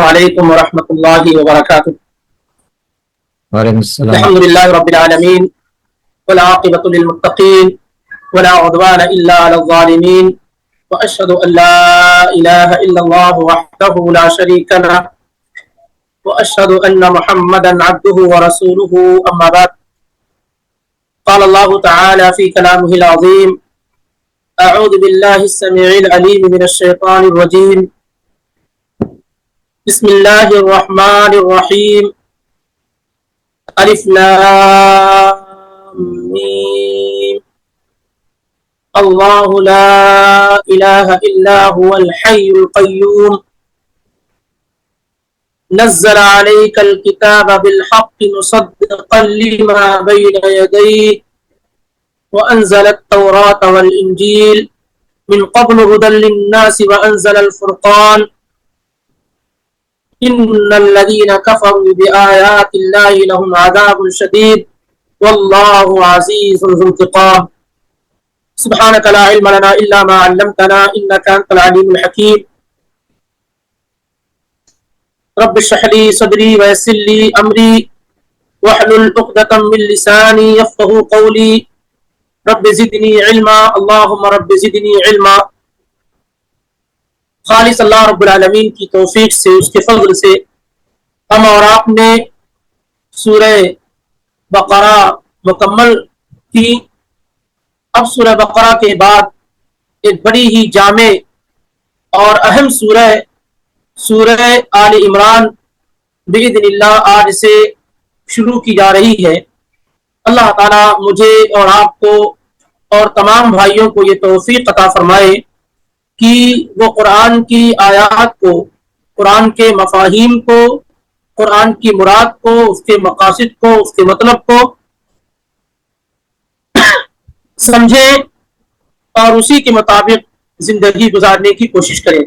علیکم ورحمۃ اللہ وبرکاتہ۔ وعلیکم السلام۔ الحمد للہ رب العالمین والعاقبۃ للمتقین ولا عدوان الا علی الظالمین واشهد ان لا الہ الا اللہ وحدہ لا شریک له واشهد ان محمدا عبده ورسوله اما بعد قال الله تعالى في كلامه العظيم اعوذ بالله السميع العليم من الشيطان الرجيم بسم الله الرحمن الرحيم الف لام میم الله لا اله الا هو الحي القيوم نزل عليك الكتاب بالحق مصدقا لما بين يديه وانزل التوراة والانجيل من قبل هدى للناس وانزل الفرقان ان الذين كفروا بآيات الله لهم عذاب شديد والله عزيز ذو انتقام سبحانك لا علم لنا الا ما علمتنا انك انت العليم الحكيم رب اشرح لي صدري ويسر لي امري واحلل عقدة من لساني يفقهوا قولي رب زدني علما اللهم رب زدنی علما۔ خالص اللہ رب العالمین کی توفیق سے، اس کے فضل سے ہم اور آپ نے سورہ بقرہ مکمل کی۔ اب سورہ بقرہ کے بعد ایک بڑی ہی جامع اور اہم سورہ آل عمران باذن اللہ آج سے شروع کی جا رہی ہے۔ اللہ تعالیٰ مجھے اور آپ کو اور تمام بھائیوں کو یہ توفیق عطا فرمائے کہ وہ قرآن کی آیات کو، قرآن کے مفاہیم کو، قرآن کی مراد کو، اس کے مقاصد کو، اس کے مطلب کو سمجھیں اور اسی کے مطابق زندگی گزارنے کی کوشش کریں۔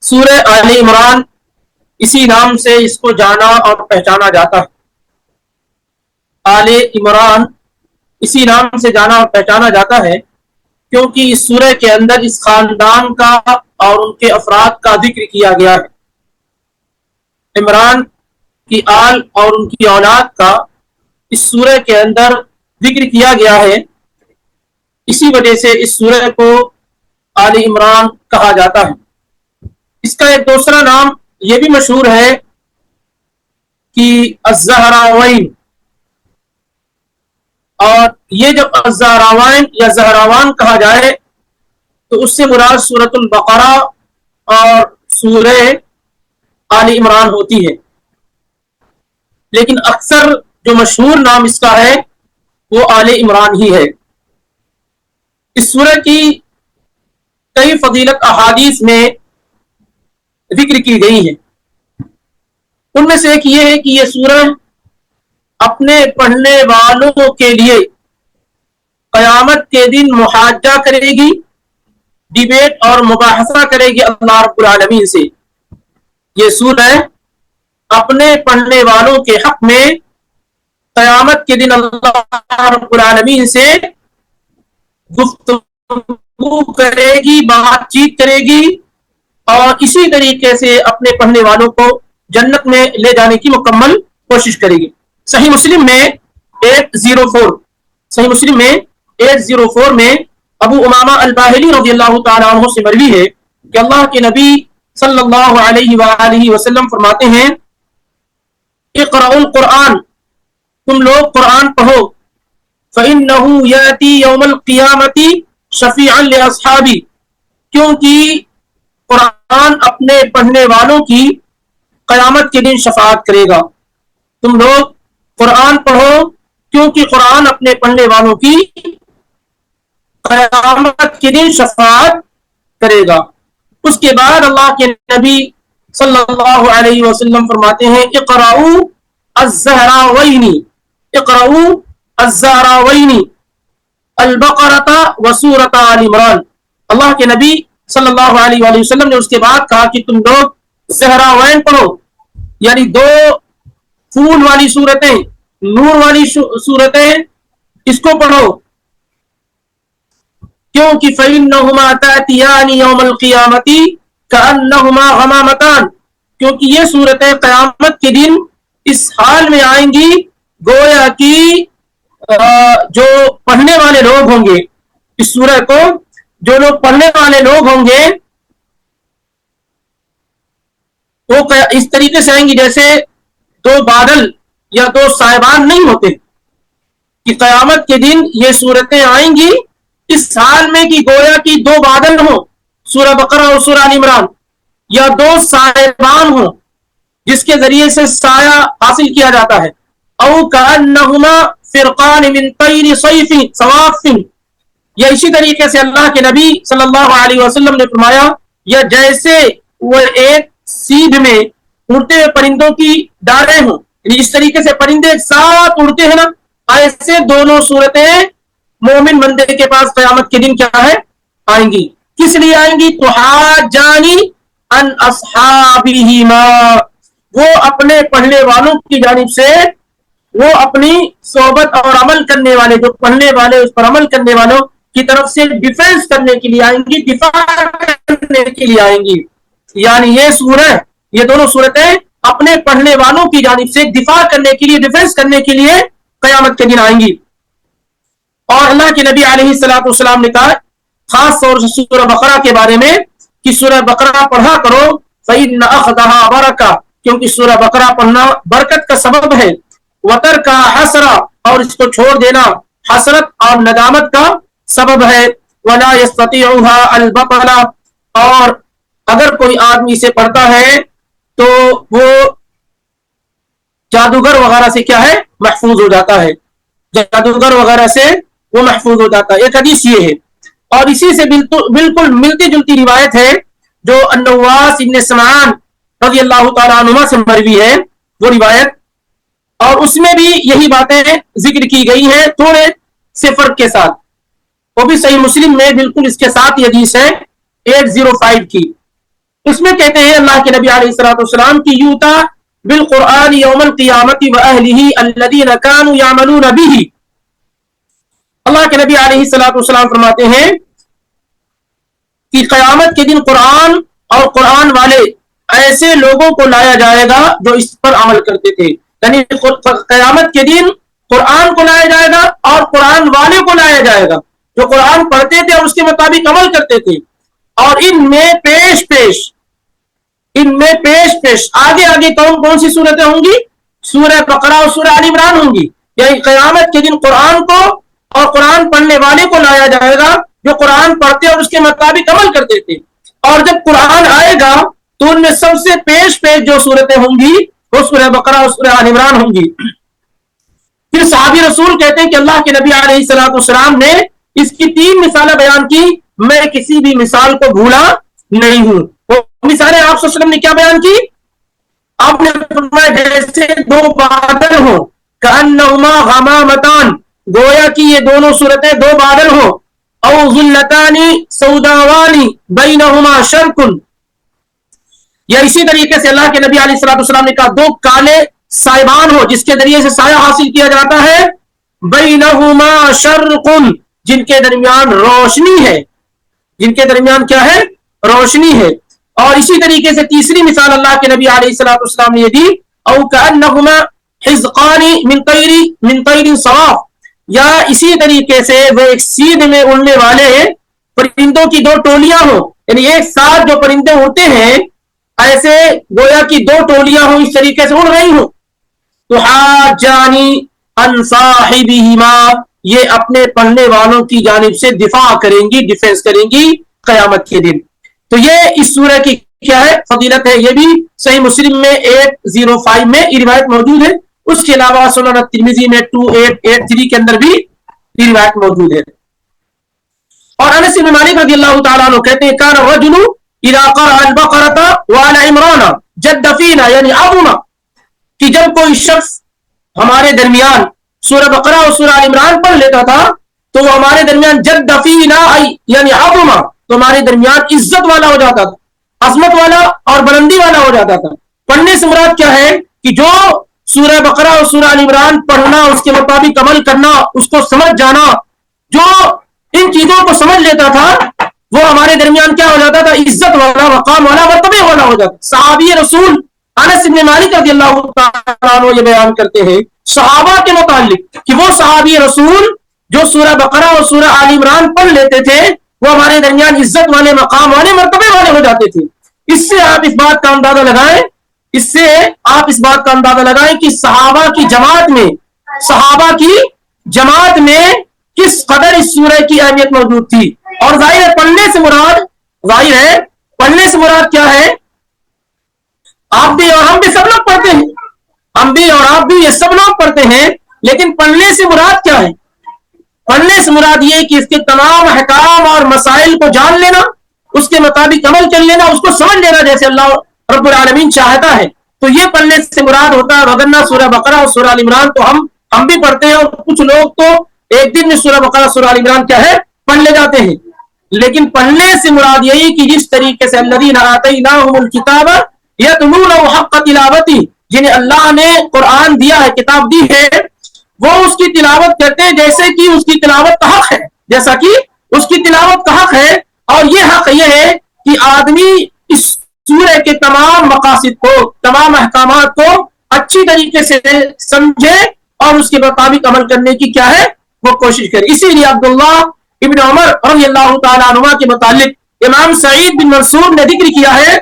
سورہ آل عمران اسی نام سے اس کو جانا اور پہچانا جاتا ہے۔ آل عمران اسی نام سے جانا اور پہچانا جاتا ہے کیونکہ اس سورہ کے اندر اس خاندان کا اور ان کے افراد کا ذکر کیا گیا ہے۔ عمران کی آل اور ان کی اولاد کا اس سورہ کے اندر ذکر کیا گیا ہے، اسی وجہ سے اس سورہ کو آل عمران کہا جاتا ہے۔ اس کا ایک دوسرا نام یہ بھی مشہور ہے کہ الزہراوین، اور یہ جب الزہراوین یا زہراوان کہا جائے تو اس سے مراد سورۃ البقرہ اور سورہ آل عمران ہوتی ہے، لیکن اکثر جو مشہور نام اس کا ہے وہ آل عمران ہی ہے۔ اس سورہ کی کئی فضیلت احادیث میں ذکر کی گئی ہیں۔ ان میں سے ایک یہ ہے کہ یہ سورہ اپنے پڑھنے والوں کے لیے قیامت کے دن محاجہ کرے گی، ڈیبیٹ اور مباحثہ کرے گی اللہ رب العالمین سے۔ یہ سورہ اپنے پڑھنے والوں کے حق میں قیامت کے دن اللہ رب العالمین سے گفتگو کرے گی، بات چیت کرے گی، اور اسی طریقے سے اپنے پڑھنے والوں کو جنت میں لے جانے کی مکمل کوشش کرے گی۔ صحیح مسلم میں 804 میں ابو امامہ الباہلی رضی اللہ تعالیٰ عنہ سے مروی ہے کہ اللہ کے نبی صلی اللہ علیہ وآلہ وسلم فرماتے ہیں اقرأوا القرآن، تم لوگ قرآن پڑھو، فإنه يأتي يوم القیامة شفیعا لأصحابی، کیونکہ قرآن اپنے پڑھنے والوں کی قیامت کے دن شفاعت کرے گا۔ تم لوگ قرآن پڑھو کیونکہ قرآن اپنے پڑھنے والوں کی قیامت کے دن شفاعت کرے گا۔ اس کے بعد اللہ کے نبی صلی اللہ علیہ وسلم فرماتے ہیں اقرأوا الزہراوین البقرۃ وسورۃ آل عمران۔ اللہ کے نبی صلی اللہ علیہ وآلہ وسلم نے اس کے بعد کہا کہ تم لوگ زہراوین پڑھو، یعنی دو پھول والی صورتیں، نور والی صورتیں، اس کو پڑھو، کیونکہ فَإِنَّهُمَا تَأْتِيَانِ يَوْمَ الْقِيَامَةِ کأنہما غمامتان، کیونکہ یہ صورتیں قیامت کے دن اس حال میں آئیں گی گویا کہ جو پڑھنے والے لوگ ہوں گے، اس سورہ کو جو لوگ پڑھنے والے لوگ ہوں گے وہ اس طریقے سے آئیں گی جیسے دو بادل یا دو صاحبان نہیں ہوتے، کہ قیامت کے دن یہ صورتیں آئیں گی اس حال میں کہ گویا کہ دو بادل ہوں، سورہ بقرہ اور سورہ آل عمران، یا دو صاحبان ہوں جس کے ذریعے سے سایہ حاصل کیا جاتا ہے، او کأنہما فرقان من طیر صواف، یا اسی طریقے سے اللہ کے نبی صلی اللہ علیہ وسلم نے فرمایا یا جیسے وہ ایک سیدھ میں اڑتے ہوئے پرندوں کی ڈاریں ہوں، یعنی اس طریقے سے پرندے ایک ساتھ اڑتے ہیں نا، ایسے دونوں صورتیں مومن بندے کے پاس قیامت کے دن کیا ہے آئیں گی. کس لیے آئیں گی؟ تحاجانی ان اصحابہما، وہ اپنے پڑھنے والوں کی جانب سے، وہ اپنی صحبت اور عمل کرنے والے جو پڑھنے والے اس پر عمل کرنے والوں کی طرف سے ڈیفینس کرنے کے لیے آئیں گی، دفاع کرنے کے لیے آئیں گی. یعنی یہ سورہ، یہ دونوں صورتیں اپنے پڑھنے والوں کی جانب سے دفاع کرنے کے لیے، ڈیفینس کرنے کے لیے قیامت کے دن آئیں گی. اور اللہ کے نبی علیہ الصلوۃ والسلام نے کہا خاص طور سے سورہ بقرہ کے بارے میں کہ سورہ بقرہ پڑھا کرو فإن أخذها برکہ، کیونکہ سورہ بقرہ پڑھنا برکت کا سبب ہے، وترکها حسرہ، اور اس کو چھوڑ دینا حسرت اور ندامت کا سبب ہے، ولا يستطيعها البطل، اور اگر کوئی آدمی اسے پڑھتا ہے تو وہ جادوگر وغیرہ سے کیا ہے محفوظ ہو جاتا ہے، جادوگر وغیرہ سے وہ محفوظ ہو جاتا ہے. ایک حدیث یہ ہے، اور اسی سے بالکل ملتی جلتی روایت ہے جو النواس ابن سمعان رضی اللہ تعالیٰ عنہ سے مروی ہے وہ روایت، اور اس میں بھی یہی باتیں ذکر کی گئی ہیں تھوڑے سے فرق کے ساتھ. وہ بھی صحیح مسلم میں بالکل اس کے ساتھ یہ حدیث ہے 805 کی. اس میں کہتے ہیں اللہ کے نبی علیہ الصلوۃ والسلام کی یوتا بالقرآن یوم القیامت واہلہ الذین کانوا یعملون بہ. اللہ کے نبی علیہ الصلوۃ والسلام فرماتے ہیں کہ قیامت کے دن قرآن اور قرآن والے ایسے لوگوں کو لایا جائے گا جو اس پر عمل کرتے تھے. یعنی قیامت کے دن قرآن کو لایا جائے گا اور قرآن والے کو لایا جائے گا جو قرآن پڑھتے تھے اور اس کے مطابق عمل کرتے تھے. اور ان میں پیش پیش آگے کون سی صورتیں ہوں گی؟ سورہ بقرہ اور سورہ آل عمران ہوں گی. یعنی قیامت کے دن قرآن کو اور قرآن پڑھنے والے کو لایا جائے گا جو قرآن پڑھتے اور اس کے مطابق عمل کرتے تھے. اور جب قرآن آئے گا تو ان میں سب سے پیش جو صورتیں ہوں گی وہ سورہ بقرہ اور سورہ آل عمران ہوں گی. پھر صحابی رسول کہتے ہیں کہ اللہ کے نبی علیہ الصلوۃ والسلام نے اس کی 3 مثالیں بیان کی، میں کسی بھی مثال کو بھولا نہیں ہوں. وہ مثالیں آپ صلی اللہ علیہ وسلم نے کیا بیان کی؟ آپ نے فرمایا جیسے دو بادل ہوں، کأنہما غمامتان، گویا کہ یہ دونوں صورتیں دو بادل ہوں، او ظلتانی سوداوانی بینہما شرکن، یا اسی طریقے سے اللہ کے نبی علیہ الصلوۃ والسلام نے کہا دو کالے صاحبان ہو جس کے ذریعے سے سایہ حاصل کیا جاتا ہے، بینہما شرکن، جن کے درمیان روشنی ہے، جن کے درمیان کیا ہے روشنی ہے. اور اسی طریقے سے تیسری مثال اللہ کے نبی علیہ الصلوۃ والسلام نے یہ دی، او کأنہما حزقان من طیر صواف، یا اسی طریقے سے وہ ایک سیدھ میں اڑنے والے پرندوں کی دو ٹولیاں ہوں، یعنی ایک ساتھ جو پرندے اڑتے ہیں ایسے گویا کی دو ٹولیاں ہوں اس طریقے سے اڑ رہی ہوں. تحاجانی ان صاحبہما، یہ اپنے پڑھنے والوں کی جانب سے دفاع کریں گی، ڈیفینس کریں گی قیامت کے دن. تو یہ اس سورہ کی کیا ہے فضیلت ہے. یہ بھی صحیح مسلم میں 805 میں یہ روایت موجود ہے. اس کے علاوہ سنن ترمذی میں 2883 کے اندر بھی یہ روایت موجود ہے. اور انس بن مالک رضی اللہ تعالیٰ عنہ کہتے ہیں کان الرجل اذا قرأ البقرة وآل عمران جد فینا، یعنی عظم، کہ جب کوئی شخص ہمارے درمیان سورہ بقرہ اور سورہ آل عمران پڑھ لیتا تھا تو وہ ہمارے درمیان جد فینا یعنی عظم، تو ہمارے درمیان عزت والا ہو جاتا تھا، عظمت والا اور بلندی والا ہو جاتا تھا. پڑھنے سے مراد کیا ہے کہ جو سورہ بقرہ اور سورہ آل عمران پڑھنا، اس کے مطابق عمل کرنا، اس کو سمجھ جانا، جو ان چیزوں کو سمجھ لیتا تھا وہ ہمارے درمیان کیا ہو جاتا تھا؟ عزت والا، مقام والا، مرتبے والا ہو جاتا. صحابی رسول انس بن مالک رضی اللہ تعالیٰ عنہ یہ بیان کرتے ہیں صحابہ کے متعلق کہ وہ صحابی رسول جو سورہ بقرہ اور سورہ آل عمران پڑھ لیتے تھے وہ ہمارے درمیان عزت والے، مقام والے، مرتبے والے ہو جاتے تھے. اس سے آپ اس بات کا اندازہ لگائیں، اس سے آپ اس بات کا اندازہ لگائیں کہ صحابہ کی جماعت میں کس قدر اس سورہ کی اہمیت موجود تھی. اور ظاہر ہے پڑھنے سے مراد کیا ہے؟ آپ بھی اور ہم بھی سب لوگ پڑھتے ہیں، ہم بھی اور آپ بھی یہ سب لوگ پڑھتے ہیں، لیکن پڑھنے سے مراد کیا ہے؟ پڑھنے سے مراد یہ کہ اس کے تمام احکام اور مسائل کو جان لینا، اس کے مطابق عمل کر لینا، اس کو سمجھ لینا جیسے اللہ رب العالمین چاہتا ہے. تو یہ پڑھنے سے مراد ہوتا ہے. وگرنہ سورہ بقرہ اور سورہ آل عمران تو ہم بھی پڑھتے ہیں، اور کچھ لوگ تو ایک دن میں سورہ بقرہ سورہ آل عمران کیا ہے پڑھ لے جاتے ہیں. لیکن پڑھنے سے مراد یہی کہ جس طریقے سے الذین آتیناہم الکتاب یتلونہ حق تلاوتہ، جنہیں اللہ نے قرآن دیا ہے، کتاب دی ہے، وہ اس کی تلاوت کرتے ہیں جیسے کہ اس کی تلاوت کا حق ہے، جیسا کہ اس کی تلاوت کا حق ہے. اور یہ حق یہ ہے کہ آدمی اس سورہ کے تمام مقاصد کو، تمام احکامات کو اچھی طریقے سے سمجھے اور اس کے مطابق عمل کرنے کی کیا ہے وہ کوشش کرے. اسی لیے عبداللہ ابن عمر رضی اللہ تعالیٰ عنہ کے متعلق امام سعید بن منصور نے ذکر کیا ہے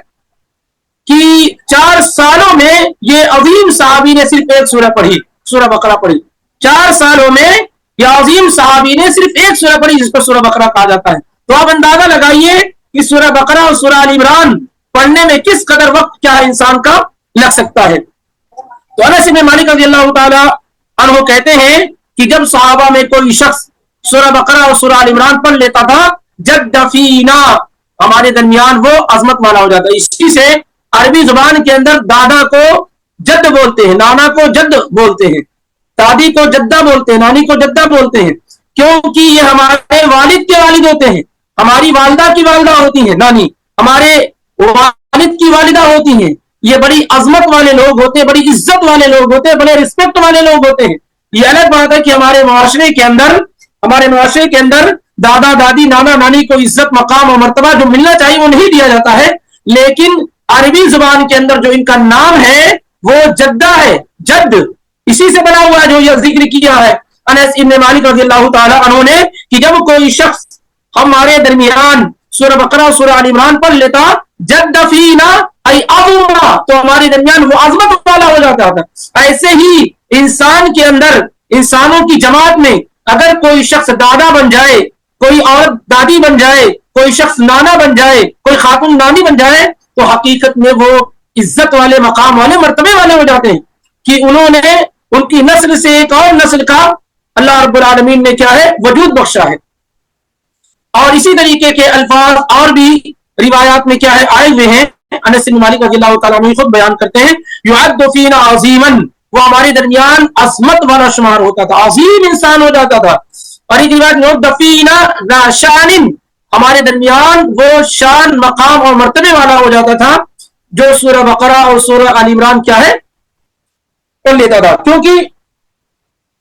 کہ 4 سالوں میں یہ عظیم صحابی نے صرف ایک سورہ پڑھی، سورہ بقرہ پڑھی. 4 سالوں میں یہ عظیم صحابی نے صرف ایک سورہ پڑھی جس کو سورہ بقرہ کہا جاتا ہے. تو آپ اندازہ لگائیے کہ سورہ بقرہ اور سورہ آل عمران پڑھنے میں کس قدر وقت کیا ہے انسان کا لگ سکتا ہے. تو انس بن مالک رضی اللہ تعالی عنہ کہتے ہیں کہ جب صحابہ میں کوئی شخص سورہ بقرہ اور سورہ آل عمران پڑھ لیتا تھا، جد فینا، ہمارے درمیان وہ عظمت والا ہو جاتا ہے. اسی سے عربی زبان کے اندر دادا کو جد بولتے ہیں، نانا کو جد بولتے ہیں، دادی کو جدہ بولتے ہیں، نانی کو جدہ بولتے ہیں، کیونکہ یہ ہمارے والد کے والد ہوتے ہیں. ہماری والدہ کی والدہ ہوتی ہیں نانی، ہمارے والد کی والدہ ہوتی ہیں. یہ بڑی عظمت والے لوگ ہوتے ہیں، بڑی عزت والے لوگ ہوتے ہیں، بڑے رسپیکٹ والے لوگ ہوتے ہیں. یہ الگ بات ہے کہ ہمارے معاشرے کے اندر دادا دادی نانا نانی کو عزت، مقام اور مرتبہ جو ملنا چاہیے وہ نہیں دیا جاتا ہے. لیکن عربی زبان کے اندر جو ان کا نام ہے وہ جدہ ہے، جد اسی سے بنا ہوا ہے جو یہ ذکر کیا ہے انس ابن مالک رضی اللہ تعالی عنہ نے کہ جب کوئی شخص ہمارے درمیان سورہ بقرہ سورہ آل عمران پڑھ لیتا، جد فینا ای عظما، تو ہمارے درمیان وہ عظمت والا ہو جاتا تھا. ایسے ہی انسان کے اندر، انسانوں کی جماعت میں اگر کوئی شخص دادا بن جائے، کوئی عورت دادی بن جائے، کوئی شخص نانا بن جائے، کوئی خاتون نانی بن جائے، تو حقیقت میں وہ عزت والے، مقام والے، مرتبے والے ہو جاتے ہیں کہ انہوں نے ان کی نسل سے ایک اور نسل کا اللہ رب العالمین نے کیا ہے وجود بخشا ہے. اور اسی طریقے کے الفاظ اور بھی روایات میں کیا ہے آئے ہوئے ہیں. انس بن مالک رضی اللہ تعالیٰ عنہ خود بیان کرتے ہیں یعد فینا عظیما، وہ ہمارے درمیان عظمت والا شمار ہوتا تھا، عظیم انسان ہو جاتا تھا. اور ایک روایت یعد فینا ذا شان، ہمارے درمیان وہ شان، مقام اور مرتبے والا ہو جاتا تھا جو سورہ بقرہ اور سورہ آل عمران کیا ہے پڑھ لیتا تھا. کیونکہ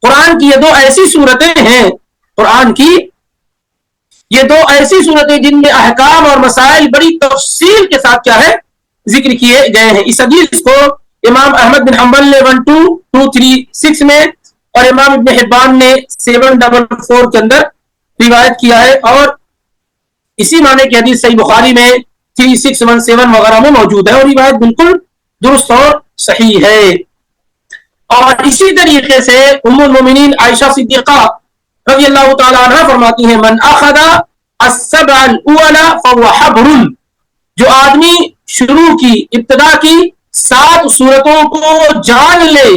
قرآن کی یہ 2 ایسی صورتیں ہیں، قرآن کی یہ 2 ایسی صورتیں جن میں احکام اور مسائل بڑی تفصیل کے ساتھ کیا ہے ذکر کیے گئے ہیں. اس حدیث کو امام احمد بن حنبل نے 12236 میں اور امام ابن حبان نے 744 کے اندر روایت کیا ہے، اور اسی معنی کی حدیث صحیح بخاری میں 3617 وغیرہ میں موجود ہے، اور روایت بالکل درست اور صحیح ہے. اور اسی طریقے سے ام المومنین عائشہ صدیقہ رضی اللہ تعالی عنہ فرماتی ہیں من اخذ السبع الاولى فهو حبر، جو آدمی شروع کی، ابتدا کی 7 صورتوں کو جان لے،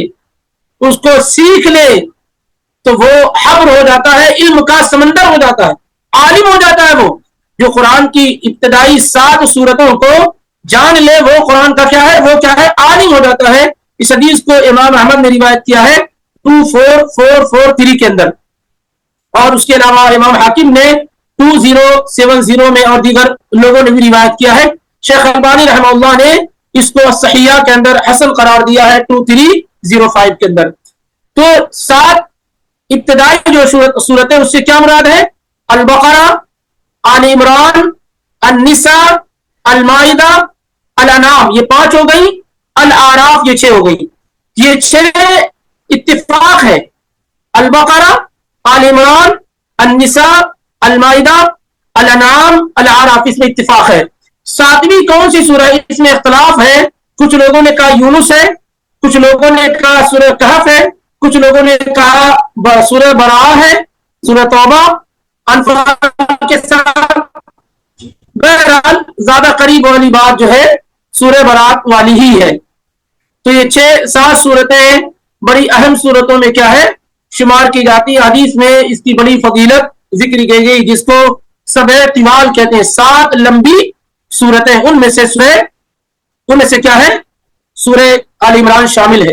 اس کو سیکھ لے، تو وہ حبر ہو جاتا ہے، علم کا سمندر ہو جاتا ہے، عالم ہو جاتا ہے. وہ جو قرآن کی ابتدائی 7 صورتوں کو جان لے وہ قرآن کا کیا ہے، وہ کیا ہے عالم ہو جاتا ہے. اس حدیث کو امام احمد نے روایت کیا ہے 24443 کے اندر، اور اس کے علاوہ امام حاکم نے 2070 میں اور دیگر لوگوں نے بھی روایت کیا ہے. شیخ البانی رحمہ اللہ نے اس کو صحیحہ کے اندر حسن قرار دیا ہے 2305 کے اندر. تو 7 ابتدائی جو صورتیں اس سے کیا مراد ہے، البقرہ، آل عمران، النساء, المائدہ, الانعام, یہ 5 ہو گئی. الاعراف یہ 6 ہو گئی. یہ 6 اتفاق ہے. البقرہ, آل عمران, النساء, المائدہ, الانعام, الاعراف, اس میں اتفاق ہے. 7ویں کون سی سورہ ہے اس میں اختلاف ہے. کچھ لوگوں نے کہا یونس ہے, کچھ لوگوں نے کہا سورہ کہف ہے, کچھ لوگوں نے کہا سورہ براءہ ہے, سورہ توبہ, انفال کے ساتھ. بہرحال زیادہ قریب والی بات جو ہے سورہ براءہ والی ہی ہے. تو یہ 6-7 صورتیں بڑی اہم صورتوں میں کیا ہے شمار کی جاتی ہے. حدیث میں اس کی بڑی فضیلت ذکر کی گئی جس کو سبع طوال کہتے ہیں, 7 لمبی صورتیں. ان میں سے کیا ہے سورہ آل عمران شامل ہے.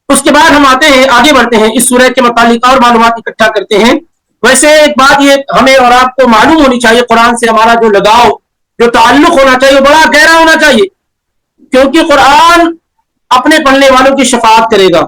اس کے بعد ہم آتے ہیں, آگے بڑھتے ہیں, اس سورہ کے متعلق اور معلومات اکٹھا کرتے ہیں. ویسے ایک بات یہ ہمیں اور آپ کو معلوم ہونی چاہیے, قرآن سے ہمارا جو لگاؤ, جو تعلق ہونا چاہیے وہ بڑا گہرا ہونا چاہیے, کیونکہ قرآن اپنے پڑھنے والوں کی شفاعت کرے گا.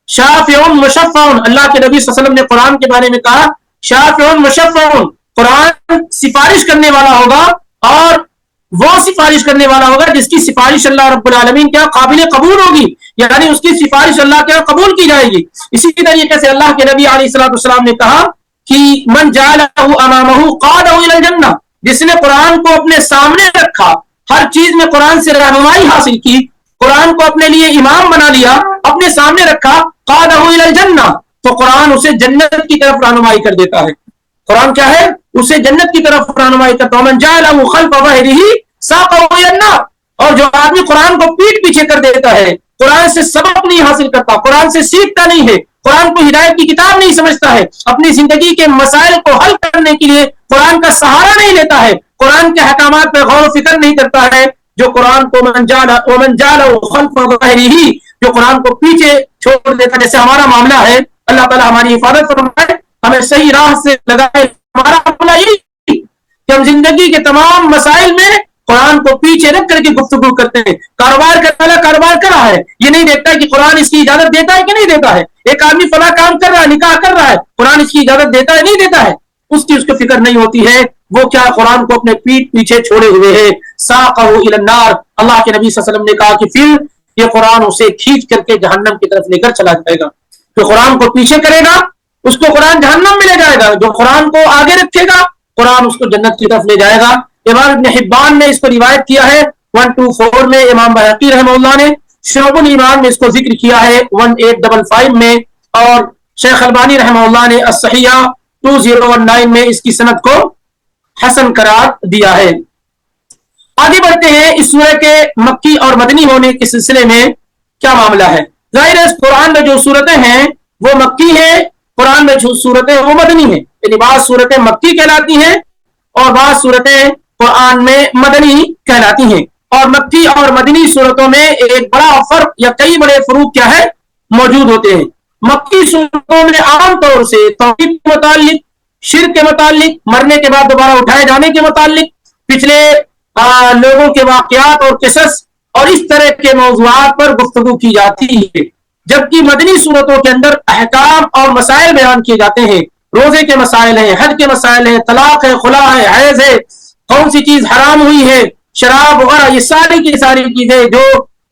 شافعون مشفعون, اللہ کے نبی صلی اللہ علیہ وسلم نے قرآن کے بارے میں کہا شافعون مشفعون, قرآن سفارش کرنے والا ہوگا, اور وہ سفارش کرنے والا ہوگا جس کی سفارش اللہ رب العالمین کیا قابل قبول ہوگی, یعنی اس کی سفارش اللہ کے قبول کی جائے گی. اسی طریقے سے اللہ کے نبی علیہ الصلوۃ والسلام نے کہا کہ من جعلہ امامہ قادہ الی الجنہ, جس نے قرآن کو اپنے سامنے رکھا, ہر چیز میں قرآن سے رہنمائی حاصل کی, قرآن کو اپنے لیے امام بنا لیا, اپنے سامنے رکھا, قادہ الی الجنہ, تو قرآن اسے جنت کی طرف رہنمائی کر دیتا ہے. قرآن کیا ہے اسے جنت کی طرف رہنمائی کرتا ہے. من جعلہ خلف ظہرہ ساقہ الی النار, اور جو آدمی قرآن کو پیٹ پیچھے کر دیتا ہے, قرآن سے سبق نہیں حاصل کرتا, قرآن سے سیکھتا نہیں ہے, قرآن کو ہدایت کی کتاب نہیں سمجھتا ہے, اپنی زندگی کے مسائل کو حل کرنے کے لیے قرآن کا سہارا نہیں لیتا ہے, قرآن کے احکامات پہ غور و فکر نہیں کرتا ہے, جو قرآن کو من جعلہ خلف ظہرہ, جو قرآن کو پیچھے چھوڑ دیتا ہے, جیسے ہمارا معاملہ ہے, اللہ تعالی ہماری حفاظت فرمائے, ہمیں صحیح راہ سے لگائے. ہمارا معاملہ یہی کہ ہم زندگی کے تمام مسائل میں قرآن کو پیچھے رکھ کر کے گفتگو کرتے ہیں. کاروبار کرنے والا کاروبار کر رہا ہے, یہ نہیں دیکھتا کہ قرآن اس کی اجازت دیتا ہے کہ نہیں دیتا ہے. ایک آدمی فلاں کام کر رہا ہے, نکاح کر رہا ہے, قرآن اس کی اجازت دیتا ہے نہیں دیتا ہے, اس کو فکر نہیں ہوتی ہے. وہ کیا قرآن کو اپنے پیٹ پیچھے چھوڑے ہوئے ہے. ساقہ الی النار, اللہ کے نبی صلی اللہ علیہ وسلم نے کہا کہ پھر یہ قرآن اسے کھینچ کر کے جہنم کی طرف لے کر چلا جائے گا. جو قرآن کو پیچھے کرے گا اس کو قرآن جہنم میں لے جائے گا, جو قرآن کو آگے رکھے گا قرآن اس کو جنت کی طرف لے جائے گا. امام ابن حبان نے اس کو روایت کیا ہے 124 میں, امام بہقی رحمہ اللہ نے شعب الایمان میں اس کو ذکر کیا ہے 1855 میں, اور شیخ البانی رحمہ اللہ نے الصحیحہ 2019 میں اس کی سند کو حسن قرار دیا ہے. آگے بڑھتے ہیں, اس سورہ کے مکی اور مدنی ہونے کے سلسلے میں کیا معاملہ ہے. ظاہر ہے قرآن میں جو صورتیں ہیں وہ مکی ہیں, قرآن میں جو صورتیں وہ مدنی ہیں, یعنی بعض صورتیں مکی کہلاتی ہیں اور بعض صورتیں قرآن میں مدنی کہلاتی ہیں. اور مکی اور مدنی صورتوں میں ایک بڑا فرق یا کئی بڑے فروق کیا ہے موجود ہوتے ہیں. مکی صورتوں میں عام طور سے توحید کے متعلق, شرک کے متعلق, مرنے کے بعد دوبارہ اٹھائے جانے کے متعلق, پچھلے لوگوں کے واقعات اور قصص اور اس طرح کے موضوعات پر گفتگو کی جاتی ہے. جبکہ مدنی صورتوں کے اندر احکام اور مسائل بیان کیے جاتے ہیں. روزے کے مسائل ہیں, حج کے مسائل ہیں, طلاق ہے, خلا ہے, حیض ہے, کون سی چیز حرام ہوئی ہے, شراب وغیرہ, یہ ساری کی ساری چیزیں جو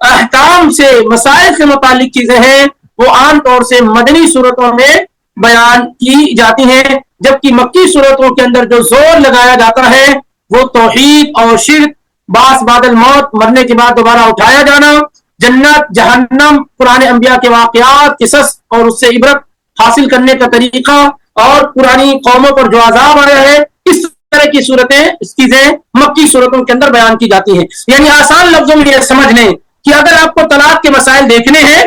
احکام سے مسائل سے متعلق چیزیں ہیں وہ عام طور سے مدنی صورتوں میں بیان کی جاتی ہیں. جبکہ مکی صورتوں کے اندر جو زور لگایا جاتا ہے وہ توحید اور شرک, باس بعد الموت, مرنے کے بعد دوبارہ اٹھایا جانا, جنت جہنم, پرانے انبیاء کے واقعات, قصص اور اس سے عبرت حاصل کرنے کا طریقہ, اور پرانی قوموں پر جو عذاب آیا ہے, اس طرح کی صورتیں چیزیں مکی صورتوں کے اندر بیان کی جاتی ہیں. یعنی آسان لفظوں میں یہ سمجھ لیں کہ اگر آپ کو طلاق کے مسائل دیکھنے ہیں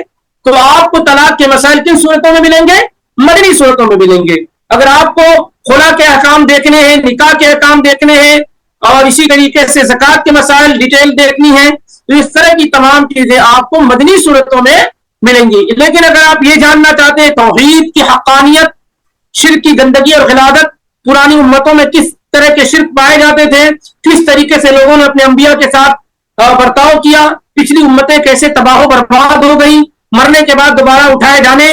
تو آپ کو طلاق کے مسائل کن صورتوں میں ملیں گے, مدنی صورتوں میں ملیں گے. اگر آپ کو خلا کے احکام دیکھنے ہیں, نکاح کے احکام دیکھنے ہیں, اور اسی طریقے سے زکوٰۃ کے مسائل ڈیٹیل دیکھنی ہے, تو اس طرح کی تمام چیزیں آپ کو مدنی صورتوں میں ملیں گی. لیکن اگر آپ یہ جاننا چاہتے ہیں توحید کی حقانیت, شرک کی گندگی اور غلاظت, پرانی امتوں میں کس طرح کے شرک پائے جاتے تھے, کس طریقے سے لوگوں نے اپنے انبیاء کے ساتھ برتاؤ کیا, پچھلی امتیں کیسے تباہ و برباد ہو گئی, مرنے کے بعد دوبارہ اٹھائے جانے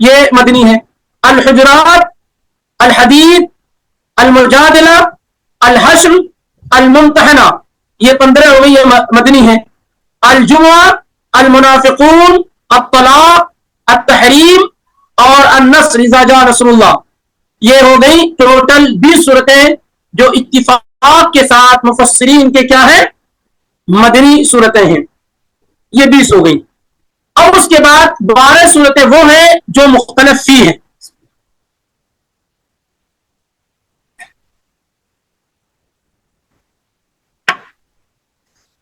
یہ مدنی ہے. الحجرات، الحدید، المجادلہ، الحشر، الممتحنہ، یہ 15 ہو گئی، یہ مدنی ہے. الجمعہ، المنافقون، الطلاق، التحریم اور النصر اذا جاء نصر اللہ، یہ ہو گئی ٹوٹل 20 صورتیں جو اتفاق کے ساتھ مفسرین کے کیا ہے مدنی صورتیں ہیں. یہ 20 ہو گئی. اور اس کے بعد 12 صورتیں وہ ہیں جو مختلف فی ہیں.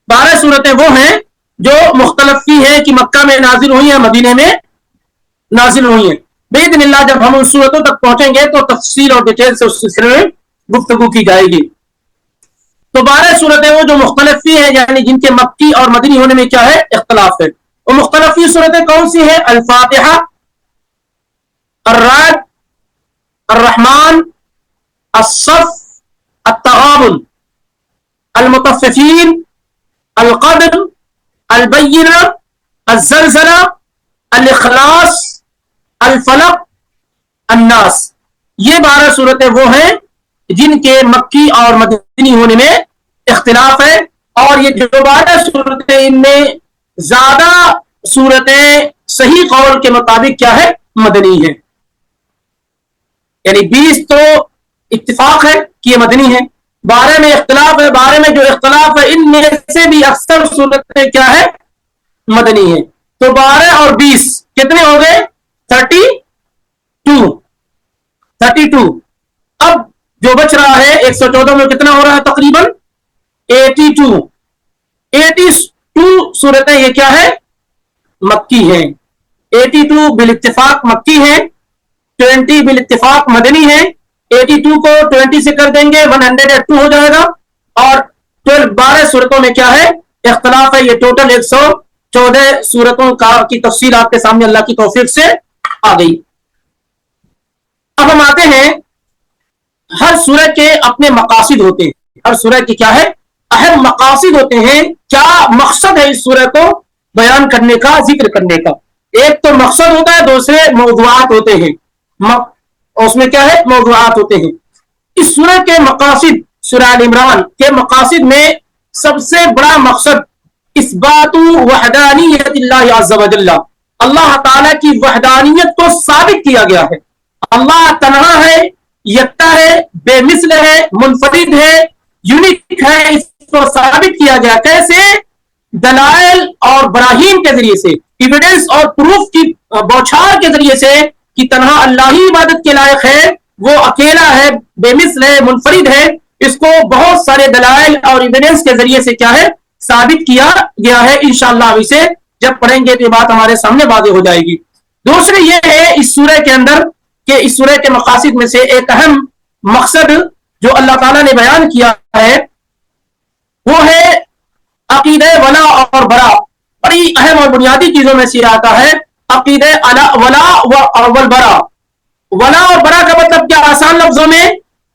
بارہ صورتیں وہ ہیں جو مختلف فی ہیں کہ مکہ میں نازل ہوئی ہیں، مدینے میں نازل ہوئی ہیں. باذن اللہ جب ہم ان صورتوں تک پہنچیں گے تو تفصیل اور ڈیٹیل سے اس سلسلے میں گفتگو کی جائے گی. تو 12 صورتیں وہ جو مختلف فی ہیں، یعنی جن کے مکی اور مدنی ہونے میں کیا ہے اختلاف ہے. وہ مختلف فی صورتیں کون سی ہیں؟ الفاتحہ، الرعد، الرحمن، الصف، التغابن، المطففین، القدر، البینہ، الزلزلہ، الاخلاص، الفلق، الناس. یہ 12 صورتیں وہ ہیں جن کے مکی اور مدنی ہونے میں اختلاف ہے. اور یہ جو 12 صورتیں ان میں زیادہ صورتیں صحیح قول کے مطابق کیا ہے مدنی ہے. یعنی 20 تو اتفاق ہے کہ یہ مدنی ہے، 12 میں اختلاف ہے. 12 میں جو اختلاف ہے ان میں سے بھی اکثر صورتیں کیا ہے مدنی ہے. تو 12 اور 20 کتنے ہو گئے؟ 32. اب جو بچ رہا ہے 114 میں کتنا ہو رہا ہے تقریباً 82 صورتیں یہ کیا ہے مکی ہیں. 82 بالاتفاق مکی ہیں، 20 بالاتفاق مدنی ہیں. 82 کو 20 سے کر دیں گے 102 ہو جائے گا. اور 12 صورتوں میں کیا ہے اختلاف ہے. یہ ٹوٹل 114 صورتوں کی تفصیل آپ کے سامنے اللہ کی توفیق سے آ گئی. اب ہم آتے ہیں، ہر سورہ کے اپنے مقاصد ہوتے ہیں. ہر سورہ کے کیا ہے اہم مقاصد ہوتے ہیں. کیا مقصد ہے اس سورہ کو بیان کرنے کا، ذکر کرنے کا؟ ایک تو مقصد ہوتا ہے، دوسرے موضوعات ہوتے ہیں. اس میں کیا ہے موضوعات ہوتے ہیں. اس سورہ کے مقاصد، سورہ آل عمران کے مقاصد میں سب سے بڑا مقصد اثبات وحدانیت اللہ عز و جل، اللہ تعالیٰ کی وحدانیت کو ثابت کیا گیا ہے. اللہ تنہا ہے، یکتا ہے، بے مثل ہے، منفرد ہے، یونیک ہے. اس کو ثابت کیا گیا کیسے؟ دلائل اور براہین کے ذریعے سے، ایویڈنس اور پروف کی بوچھار کے ذریعے سے کہ تنہا اللہ ہی عبادت کے لائق ہے، وہ اکیلا ہے، بے مثل ہے، منفرد ہے. اس کو بہت سارے دلائل اور ایویڈنس کے ذریعے سے کیا ہے ثابت کیا گیا ہے. انشاءاللہ اسے جب پڑھیں گے تو یہ بات ہمارے سامنے واضح ہو جائے گی. دوسرے یہ ہے اس سورہ کے اندر کہ اس سورہ کے مقاصد میں سے ایک اہم مقصد جو اللہ تعالیٰ نے بیان کیا ہے وہ ہے عقیدہ ولا اور برا. بڑی اہم اور بنیادی چیزوں میں سے آتا ہے عقیدہ ولا والبرا. ولا اور برا کا مطلب کیا؟ آسان لفظوں میں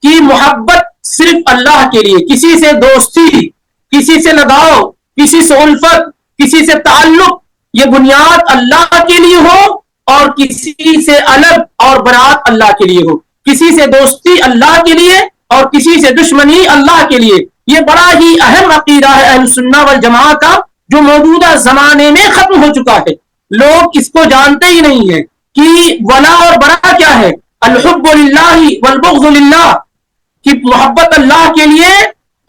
کہ محبت صرف اللہ کے لیے، کسی سے دوستی، کسی سے لگاؤ، کسی سے الفت، کسی سے تعلق، یہ بنیاد اللہ کے لیے ہو، اور کسی سے الگ اور برات اللہ کے لیے ہو. کسی سے دوستی اللہ کے لیے اور کسی سے دشمنی اللہ کے لیے. یہ بڑا ہی اہم عقیدہ ہے اہل سنہ والجماعہ کا، جو موجودہ زمانے میں ختم ہو چکا ہے. لوگ اس کو جانتے ہی نہیں ہیں کہ ولا اور برا کیا ہے. الحب للہ والبغض للہ، کہ محبت اللہ کے لیے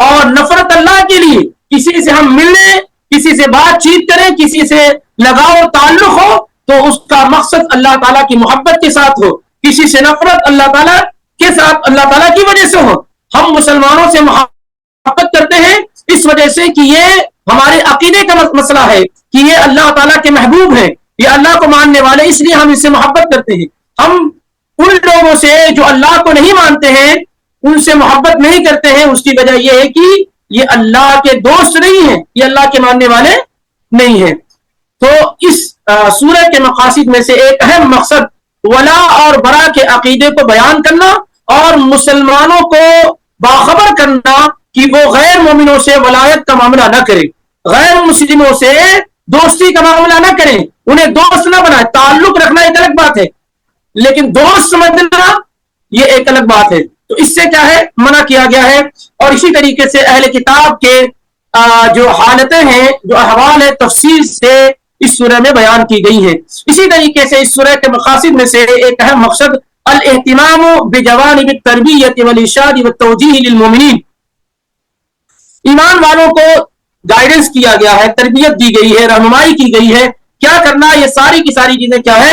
اور نفرت اللہ کے لیے. کسی سے ہم ملیں، کسی سے بات چیت کریں، کسی سے لگاؤ تعلق ہو تو اس کا مقصد اللہ تعالیٰ کی محبت کے ساتھ ہو. کسی سے نفرت اللہ تعالیٰ کے ساتھ، اللہ تعالیٰ کی وجہ سے ہو. ہم مسلمانوں سے محبت کرتے ہیں اس وجہ سے کہ یہ ہمارے عقیدے کا مسئلہ ہے کہ یہ اللہ تعالیٰ کے محبوب ہیں، یہ اللہ کو ماننے والے، اس لیے ہم اس سے محبت کرتے ہیں. ہم ان لوگوں سے جو اللہ کو نہیں مانتے ہیں ان سے محبت نہیں کرتے ہیں. اس کی وجہ یہ ہے کہ یہ اللہ کے دوست نہیں ہیں، یہ اللہ کے ماننے والے نہیں ہیں. تو اس سورہ کے مقاصد میں سے ایک اہم مقصد ولا اور برا کے عقیدے کو بیان کرنا اور مسلمانوں کو باخبر کرنا کہ وہ غیر مومنوں سے ولایت کا معاملہ نہ کریں، غیر مسلموں سے دوستی کا معاملہ نہ کریں، انہیں دوست نہ بنائیں. تعلق رکھنا ایک الگ بات ہے، لیکن دوست سمجھنا یہ ایک الگ بات ہے. تو اس سے کیا ہے منع کیا گیا ہے. اور اسی طریقے سے اہل کتاب کے جو حالتیں ہیں, جو احوال ہے, تفصیل سے اس سورہ میں بیان کی گئی ہیں. اسی طریقے سے اس سورہ کے مقاصد میں سے ایک اہم مقصد الاہتمام بجوانب التربیت والارشاد والتوجیہ للمؤمنین, ایمان والوں کو گائیڈنس کیا گیا ہے, تربیت دی گئی ہے, رہنمائی کی گئی ہے, کیا کرنا. یہ ساری کی ساری چیزیں کیا ہے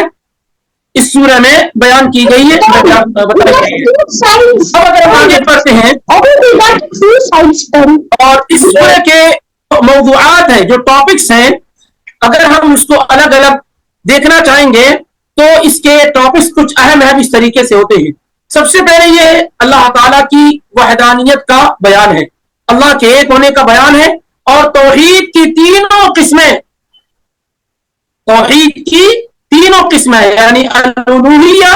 اس سورہ میں بیان کی گئی ہے. اب اگر ہم آگے پڑھتے ہیں اور اس سورہ کے موضوعات ہیں, جو ٹاپکس ہیں, اگر ہم اس کو الگ الگ دیکھنا چاہیں گے تو اس کے ٹاپکس کچھ اہم اہم اس طریقے سے ہوتے ہیں. سب سے پہلے یہ اللہ تعالیٰ کی وحدانیت کا بیان ہے, اللہ کے ایک ہونے کا بیان ہے, اور توحید کی تینوں قسمیں, توحید کی تینوں قسمیں یعنی الالوہیہ,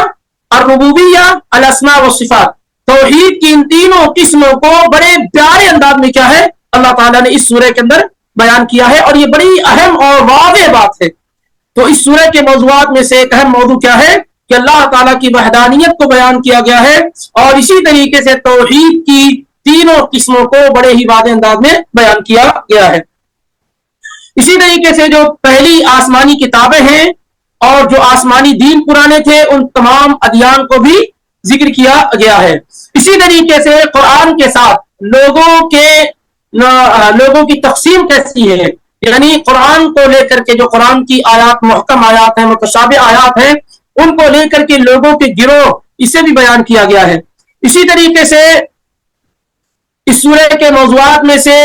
الربوبیہ, الاسماء والصفات, توحید کی ان تینوں قسموں کو بڑے پیارے انداز میں کیا ہے اللہ تعالیٰ نے اس سورہ کے اندر بیان کیا ہے. اور یہ بڑی اہم اور واضح بات ہے. تو اس سورہ کے موضوعات میں سے ایک اہم موضوع کیا ہے کہ اللہ تعالیٰ کی وحدانیت کو بیان کیا گیا ہے, اور اسی طریقے سے توحید کی تینوں قسموں کو بڑے ہی واضح انداز میں بیان کیا گیا ہے. اسی طریقے سے جو پہلی آسمانی کتابیں ہیں اور جو آسمانی دین پرانے تھے, ان تمام ادیان کو بھی ذکر کیا گیا ہے. اسی طریقے سے قرآن کے ساتھ لوگوں کی تقسیم کیسی ہے, یعنی قرآن کو لے کر کے جو قرآن کی آیات محکم آیات ہیں, متشابہ آیات ہیں, ان کو لے کر کے لوگوں کے گروہ, اسے بھی بیان کیا گیا ہے. اسی طریقے سے اس سورہ کے موضوعات میں سے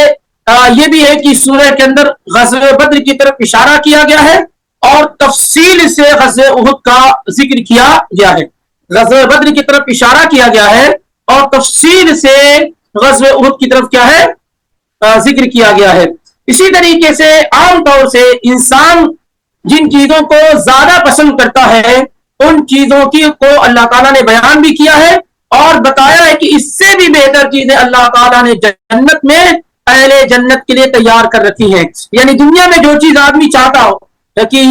یہ بھی ہے کہ اس سورہ کے اندر غزوہ بدر کی طرف اشارہ کیا گیا ہے, اور تفصیل سے غزوہ احد کا ذکر کیا گیا ہے. غزوہ بدر کی طرف اشارہ کیا گیا ہے, اور تفصیل سے غزوہ احد کی طرف کیا ہے ذکر کیا گیا ہے. اسی طریقے سے عام طور سے انسان جن چیزوں کو زیادہ پسند کرتا ہے, ان چیزوں کی کو اللہ تعالیٰ نے بیان بھی کیا ہے, اور بتایا ہے کہ اس سے بھی بہتر چیزیں اللہ تعالیٰ نے جنت میں اہل جنت کے لیے تیار کر رکھی ہیں. یعنی دنیا میں جو چیز آدمی چاہتا ہو کہ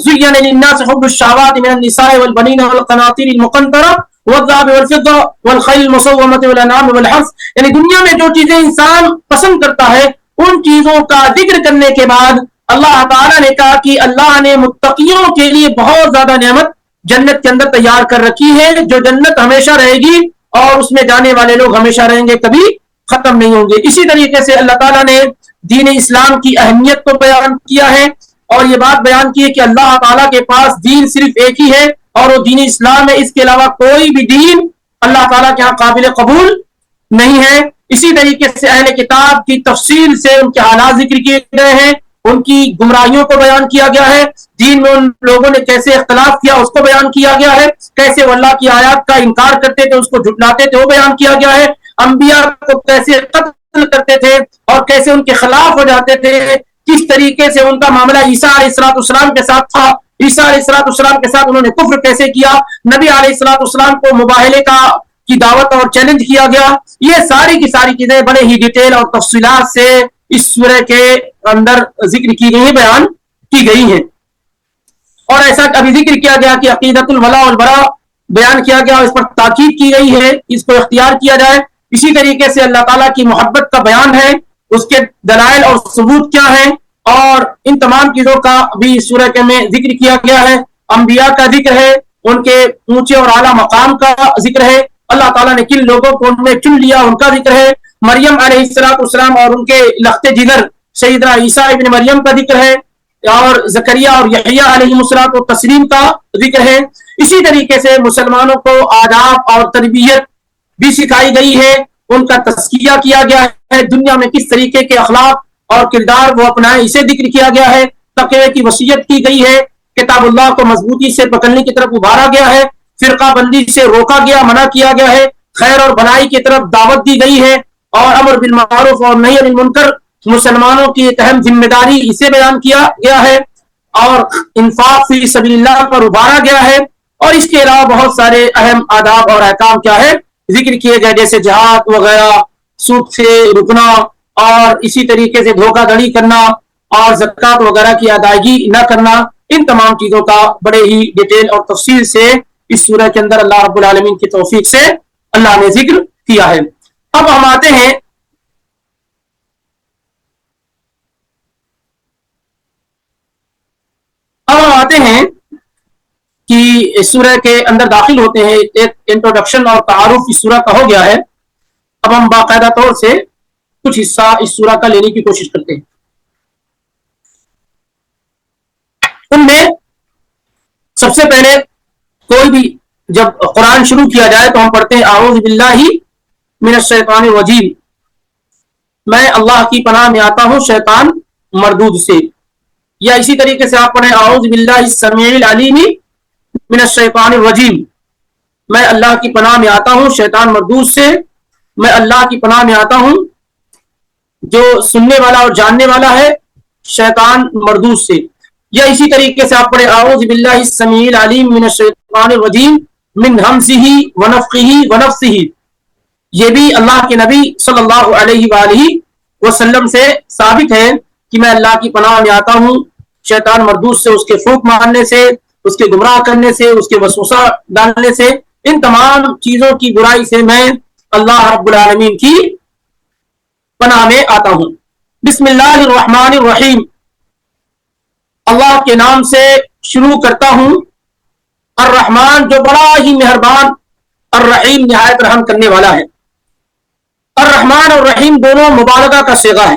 زین للناس حب الشہوات من النساء والبنین والقناطیر المقنطرہ والذهب والفضہ والخیل المسومۃ والانعام والحرث, یعنی دنیا میں جو چیزیں انسان پسند کرتا ہے, ان چیزوں کا ذکر کرنے کے بعد اللہ تعالیٰ نے کہا کہ اللہ نے متقیوں کے لیے بہت زیادہ نعمت جنت کے اندر تیار کر رکھی ہے, جو جنت ہمیشہ رہے گی, اور اس میں جانے والے لوگ ہمیشہ رہیں گے, کبھی ختم نہیں ہوں گے. اسی طریقے سے اللہ تعالیٰ نے دین اسلام کی اہمیت کو بیان کیا ہے, اور یہ بات بیان کی ہے کہ اللہ تعالیٰ کے پاس دین صرف ایک ہی ہے, اور وہ دین اسلام ہے. اس کے علاوہ کوئی بھی دین اللہ تعالیٰ کے یہاں قابل قبول نہیں ہے. اسی طریقے سے اہل کتاب کی تفصیل سے ان کے حالات ذکر کیے گئے ہیں, ان کی گمراہیوں کو بیان کیا گیا ہے, دین میں ان لوگوں نے کیسے اختلاف کیا اس کو بیان کیا گیا ہے, کیسے وہ اللہ کی آیات کا انکار کرتے تھے, اس کو جھٹلاتے تھے, وہ بیان کیا گیا ہے, انبیاء کو کیسے قتل کرتے تھے اور کیسے ان کے خلاف ہو جاتے تھے, کس طریقے سے ان کا معاملہ عیسیٰ علیہ السلام کے ساتھ تھا, عیسیٰ علیہ السلام کے ساتھ انہوں نے کفر کیسے کیا, نبی علیہ السلام کو مباہلے کی دعوت اور چیلنج کیا گیا. یہ ساری کی ساری چیزیں بڑے ہی ڈیٹیل اور تفصیلات سے اس سورہ کے اندر ذکر کی گئی ہیں, بیان کی گئی ہیں. اور ایسا ابھی ذکر کیا گیا کہ عقیدۃ الولاء والبراء بیان کیا گیا, اور اس پر تاکید کی گئی ہے اس کو اختیار کیا جائے. اسی طریقے سے اللہ تعالیٰ کی محبت کا بیان ہے, اس کے دلائل اور ثبوت کیا ہیں, اور ان تمام چیزوں کا بھی سورہ کے میں ذکر کیا گیا ہے. انبیاء کا ذکر ہے, ان کے اونچے اور اعلیٰ مقام کا ذکر ہے, اللہ تعالیٰ نے کن لوگوں کو ان میں چن لیا ان کا ذکر ہے, مریم علیہ السلام اور ان کے لخت جگر سیدنا عیسیٰ ابن مریم کا ذکر ہے, اور زکریا اور یحییٰ علیہ السلام و تسلیم کا ذکر ہے. اسی طریقے سے مسلمانوں کو آداب اور تربیت بھی سکھائی گئی ہے, ان کا تزکیہ کیا گیا ہے, دنیا میں کس طریقے کے اخلاق اور کردار وہ اپنائیں اسے ذکر کیا گیا ہے, تقوی کی وصیت کی گئی ہے, کتاب اللہ کو مضبوطی سے پکڑنے کی طرف ابھارا گیا ہے, فرقہ بندی سے روکا گیا, منع کیا گیا ہے, خیر اور بھلائی کی طرف دعوت دی گئی ہے, اور امر بالمعروف اور نہی عن المنکر مسلمانوں کی ایک اہم ذمہ داری اسے بیان کیا گیا ہے, اور انفاق فی سبیل اللہ پر ابھارا گیا ہے. اور اس کے علاوہ بہت سارے اہم آداب اور احکام کیا ہے ذکر کیے گئے, جیسے جہاد وغیرہ, سود سے رکنا, اور اسی طریقے سے دھوکہ دھڑی کرنا, اور زکوٰۃ وغیرہ کی ادائیگی نہ کرنا. ان تمام چیزوں کا بڑے ہی ڈیٹیل اور تفصیل سے اس سورہ کے اندر اللہ رب العالمین کی توفیق سے اللہ نے ذکر کیا ہے. اب ہم آتے ہیں کہ اس سورہ کے اندر داخل ہوتے ہیں. ایک انٹروڈکشن اور تعارف اس سورہ کا ہو گیا ہے. اب ہم باقاعدہ طور سے کچھ حصہ اس سورہ کا لینے کی کوشش کرتے ہیں. ان میں سب سے پہلے کوئی بھی جب قرآن شروع کیا جائے تو ہم پڑھتے ہیں اعوذ باللہ من الشیطان الرجیم، میں اللہ کی پناہ میں آتا ہوں شیطان مردود سے. یا اسی طریقے سے آپ پڑھیں اعوذ باللہ السمیع العلیم من الشیطان الرجیم، میں اللہ کی پناہ میں آتا ہوں شیطان مردود سے. میں اللہ کی پناہ میں آتا ہوں جو سننے والا اور جاننے والا ہے شیطان مردود سے. یا اسی طریقے سے آپ پڑھیں اعوذ باللہ السمیع العلیم من الشیطان الرجیم من ہمزہ ونفخہ ونفثہ. یہ بھی اللہ کے نبی صلی اللہ علیہ وآلہ وسلم سے ثابت ہے کہ میں اللہ کی پناہ میں آتا ہوں شیطان مردود سے، اس کے پھونک مارنے سے، اس کے گمراہ کرنے سے، اس کے وسوسہ ڈالنے سے، ان تمام چیزوں کی برائی سے میں اللہ رب العالمین کی پناہ میں آتا ہوں. بسم اللہ الرحمن الرحیم، اللہ کے نام سے شروع کرتا ہوں. الرحمن جو بڑا ہی مہربان، الرحیم نہایت رحم کرنے والا ہے. الرحمن اور رحیم دونوں مبالغہ کا صیغہ ہے.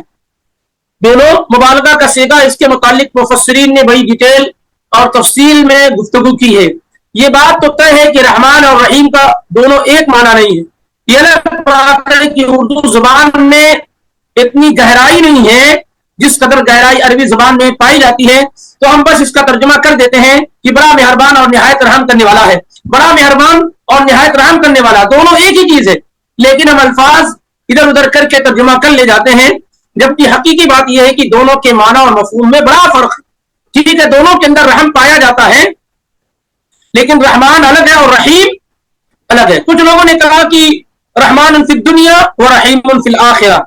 دونوں مبالغہ کا صیغہ، اس کے متعلق مفسرین نے بڑی ڈیٹیل اور تفصیل میں گفتگو کی ہے. یہ بات تو طے ہے کہ رحمان اور رحیم کا دونوں ایک معنی نہیں ہے. یہ نہ کہ اردو زبان میں اتنی گہرائی نہیں ہے جس قدر گہرائی عربی زبان میں پائی جاتی ہے، تو ہم بس اس کا ترجمہ کر دیتے ہیں کہ بڑا مہربان اور نہایت رحم کرنے والا ہے. بڑا مہربان اور نہایت رحم کرنے والا دونوں ایک ہی چیز ہے، لیکن ہم الفاظ ادھر ادھر کر کے ترجمہ کر لے جاتے ہیں، جبکہ حقیقی بات یہ ہے کہ دونوں کے معنی اور مفہوم میں بڑا فرق ہے. ٹھیک ہے، دونوں کے اندر رحم پایا جاتا ہے، لیکن رحمان الگ ہے اور رحیم الگ ہے. کچھ لوگوں نے کہا کہ رحمان فی الدنیا و رحیم فی الآخرہ،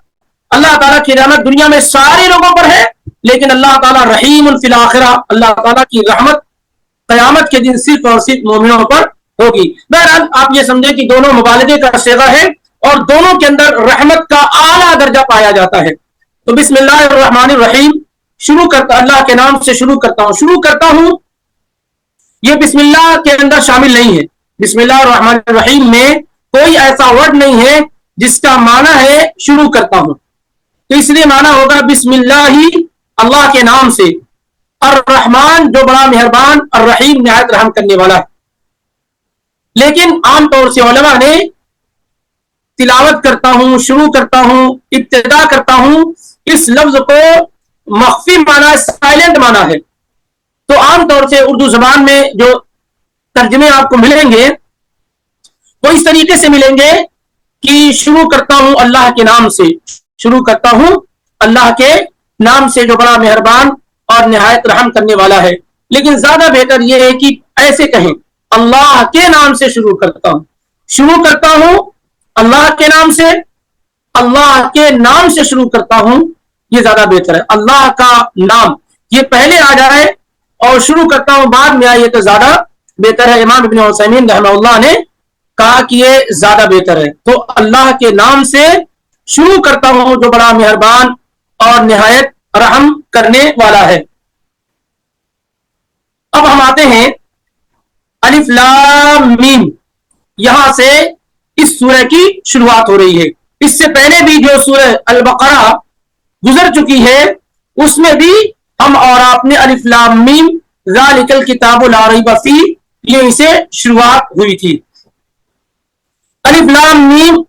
اللہ تعالیٰ کی رحمت دنیا میں سارے لوگوں پر ہے، لیکن اللہ تعالیٰ رحیم فی الآخرہ، اللہ تعالیٰ کی رحمت قیامت کے دن صرف اور صرف مومنوں پر ہوگی. بہرحال آپ یہ سمجھیں کہ دونوں مبالغے کا صیغہ ہے اور دونوں کے اندر رحمت کا اعلیٰ درجہ پایا جاتا ہے. تو بسم اللہ الرحمن الرحیم، شروع کرتا اللہ کے نام سے شروع کرتا ہوں. یہ بسم اللہ کے اندر شامل نہیں ہے. بسم اللہ الرحمن الرحیم میں کوئی ایسا ورڈ نہیں ہے جس کا معنی ہے شروع کرتا ہوں، تو اس لیے معنی ہوگا بسم اللہ اللہ کے نام سے، الرحمن جو بڑا مہربان، الرحیم نہایت رحم کرنے والا ہے. لیکن عام طور سے علماء نے تلاوت کرتا ہوں، شروع کرتا ہوں، ابتدا کرتا ہوں، اس لفظ کو مخفی معنی، سائلنٹ معنی ہے. تو عام طور سے اردو زبان میں جو ترجمے آپ کو ملیں گے وہ اس طریقے سے ملیں گے کہ شروع کرتا ہوں اللہ کے نام سے، شروع کرتا ہوں اللہ کے نام سے جو بڑا مہربان اور نہایت رحم کرنے والا ہے. لیکن زیادہ بہتر یہ ہے کہ ایسے کہیں اللہ کے نام سے شروع کرتا ہوں، شروع کرتا ہوں اللہ کے نام سے، اللہ کے نام سے شروع کرتا ہوں، یہ زیادہ بہتر ہے. اللہ کا نام یہ پہلے آ جائے اور شروع کرتا ہوں بعد میں آئے تو زیادہ بہتر ہے. امام ابن عثیمین رحمہ اللہ نے کہا کہ یہ زیادہ بہتر ہے. تو اللہ کے نام سے شروع کرتا ہوں جو بڑا مہربان اور نہایت رحم کرنے والا ہے. اب ہم آتے ہیں الف لام میم، یہاں سے اس سورہ کی شروعات ہو رہی ہے. اس سے پہلے بھی جو سورہ البقرہ گزر چکی ہے اس میں بھی ہم اور آپ نے الف لام میم ذالک الکتاب لا ریب فیہ یہ سے شروعات ہوئی تھی. الف لام میم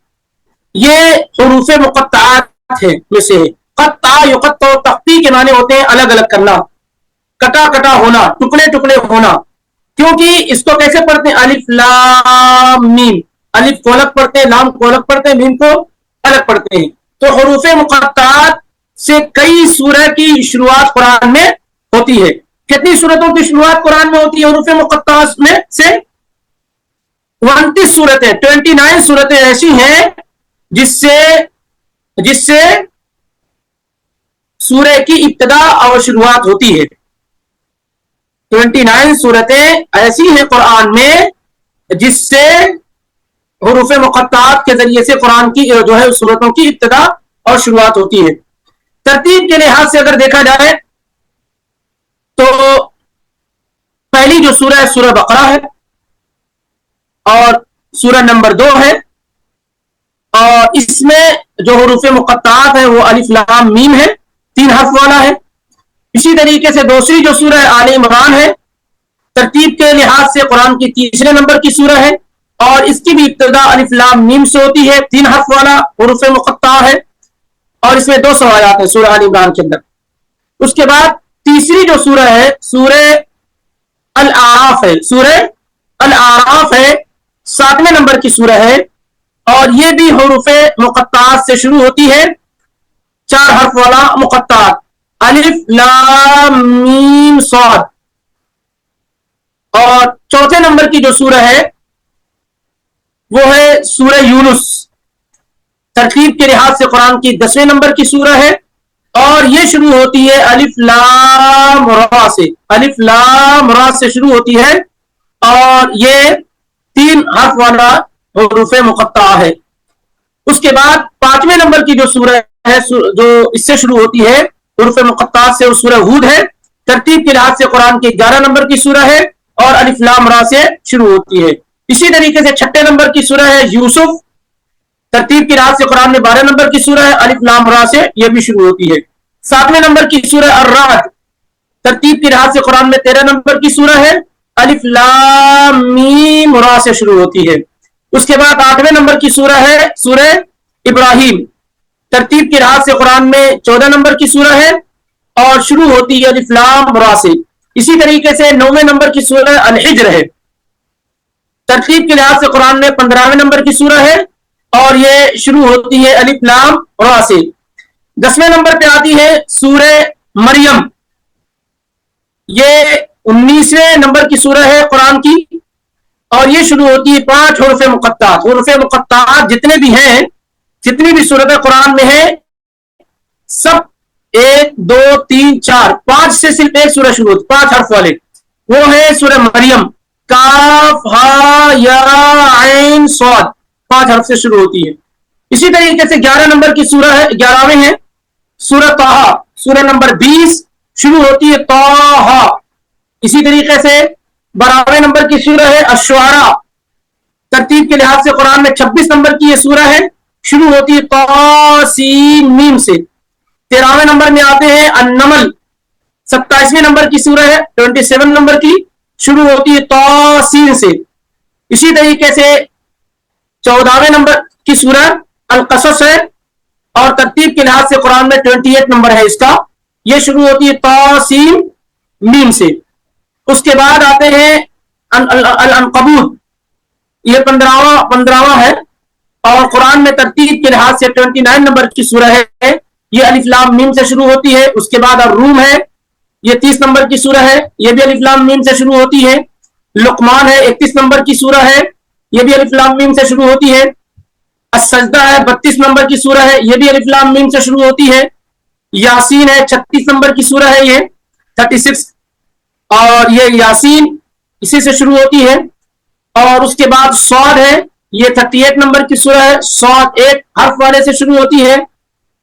یہ حروف مقطعات ہے میں سے. قطع یقطع تختی کے معنی ہوتے ہیں الگ الگ کرنا، کٹا کٹا ہونا، ٹکڑے ٹکڑے ہونا. کیونکہ اس کو کیسے پڑھتے ہیں؟ الف لام میم، الف کو الگ پڑھتے ہیں، لام کو الگ پڑھتے ہیں، میم کو الگ پڑھتے ہیں. تو حروف مقطعات سے کئی سورہ کی شروعات قرآن میں ہوتی ہے. کتنی سورتوں کی شروعات قرآن میں ہوتی ہے حروف مقطعات میں سے؟ 29 سورتیں، 29 سورتیں ایسی ہیں جس سے سورہ کی ابتدا اور شروعات ہوتی ہے. 29 سورتیں ایسی ہیں قرآن میں جس سے حروف مقطعات کے ذریعے سے قرآن کی جو ہے سورتوں کی ابتدا اور شروعات ہوتی ہے. ترتیب کے لحاظ سے اگر دیکھا جائے تو پہلی جو سورہ ہے سورہ بقرہ ہے اور سورہ نمبر 2 ہے, اور اس میں جو حروف مقطعات ہیں وہ الف لام میم ہے, 3 حرف والا ہے. اسی طریقے سے دوسری جو سورہ آل عمران ہے ترتیب کے لحاظ سے قرآن کی تیسرے نمبر کی سورہ ہے, اور اس کی بھی ابتدا الف لام میم سے ہوتی ہے, 3 حرف والا حروف مقطع ہے, اور اس میں 200 آیات ہیں سورہ آل عمران کے اندر. اس کے بعد تیسری جو سورہ ہے سورہ الاعراف ہے, سورہ الاعراف ہے, 7ویں نمبر کی سورہ ہے, اور یہ بھی حروف مقطعات سے شروع ہوتی ہے, 4 حرف والا مقطعات الف لام میم صاد. اور چوتھے نمبر کی جو سورہ ہے وہ ہے سورہ یونس, ترتیب کے لحاظ سے قرآن کی 10ویں نمبر کی سورہ ہے, اور یہ شروع ہوتی ہے الف لام را سے, الف لام را سے شروع ہوتی ہے, اور یہ 3 حرف والا حروف مقطع ہے. اس کے بعد 5ویں نمبر کی جو سورہ ہے جو اس سے شروع ہوتی ہے حروف مقطعات سے, وہ سورہ ہود ہے, ترتیب کے لحاظ سے قرآن کی 11 نمبر کی سورہ ہے, اور الف لام را سے شروع ہوتی ہے. اسی طریقے سے 6 نمبر کی سورہ ہے یوسف, ترتیب کی لحاظ سے قرآن میں 12 نمبر کی سورہ ہے, الف لام را سے یہ بھی شروع ہوتی ہے. 7ویں نمبر کی سورہ الرعد, ترتیب کی لحاظ سے قرآن میں 13 نمبر کی سورہ ہے, الف لام میم را سے شروع ہوتی ہے. اس کے بعد 8ویں نمبر کی سورہ ہے سورہ ابراہیم, ترتیب کے لحاظ سے قرآن میں 14 نمبر کی سورہ ہے, اور شروع ہوتی ہے الف لام را سے. اسی طریقے سے 9ویں نمبر کی سورہ الحجر ہے, ترتیب کے لحاظ سے قرآن میں 15ویں نمبر کی سورہ ہے, اور یہ شروع ہوتی ہے الف لام را سے. 10ویں نمبر پہ آتی ہے سورہ مریم, یہ 19ویں نمبر کی سورہ ہے قرآن کی, اور یہ شروع ہوتی ہے 5 حروف مقطعات. حروف مقطعات جتنے بھی ہیں, جتنی بھی سورتیں قرآن میں ہیں, سب 1 2 3 4 5 سے صرف ایک سورہ شروع ہوتی, 5 حرف والے, وہ ہے سورہ مریم, کاف ہا یا عین صاد, 5 حرف سے شروع ہوتی ہے. اسی طریقے سے 11 نمبر کی سورہ ہے, 11ویں ہے سورہ طٰہٰ, سورہ نمبر 20 شروع ہوتی ہے طٰہٰ. اسی طریقے سے 12ویں نمبر کی سورہ ہے الشعراء, ترتیب کے لحاظ سے قرآن میں 26 نمبر کی یہ سورہ ہے, شروع ہوتی ہے طٰ سین میم سے. 13ویں نمبر میں آتے ہیں النمل, 27ویں نمبر کی سورہ ہے, 27 نمبر کی, شروع ہوتی ہے طٰ سین سے. اسی طریقے سے 14ویں نمبر کی سورہ القصص ہے, اور ترتیب کے لحاظ سے قرآن میں 28 نمبر ہے اس کا, یہ شروع ہوتی ہے طٰ سین میم سے. اس کے بعد آتے ہیں العنکبوت, یہ 15واں ہے, اور قرآن میں ترتیب کے لحاظ سے 29 نمبر کی سورہ ہے, یہ الف لام میم سے شروع ہوتی ہے. اس کے بعد الروم ہے, یہ 30 نمبر کی سورہ ہے, یہ بھی الف لام میم سے شروع ہوتی ہے. لقمان ہے 31 نمبر کی سورہ ہے, یہ بھی الف لام میم سے شروع ہوتی ہے. السجدہ ہے 32 نمبر کی سورہ ہے, یہ بھی الف لام میم سے شروع ہوتی ہے. یاسین ہے 36 نمبر کی سورہ ہے, یہ 36, اور یہ یاسین اسی سے شروع ہوتی ہے. اور اس کے بعد صاد ہے, یہ 38 نمبر کی سورہ ہے, صاد 1 حرف والے سے شروع ہوتی ہے.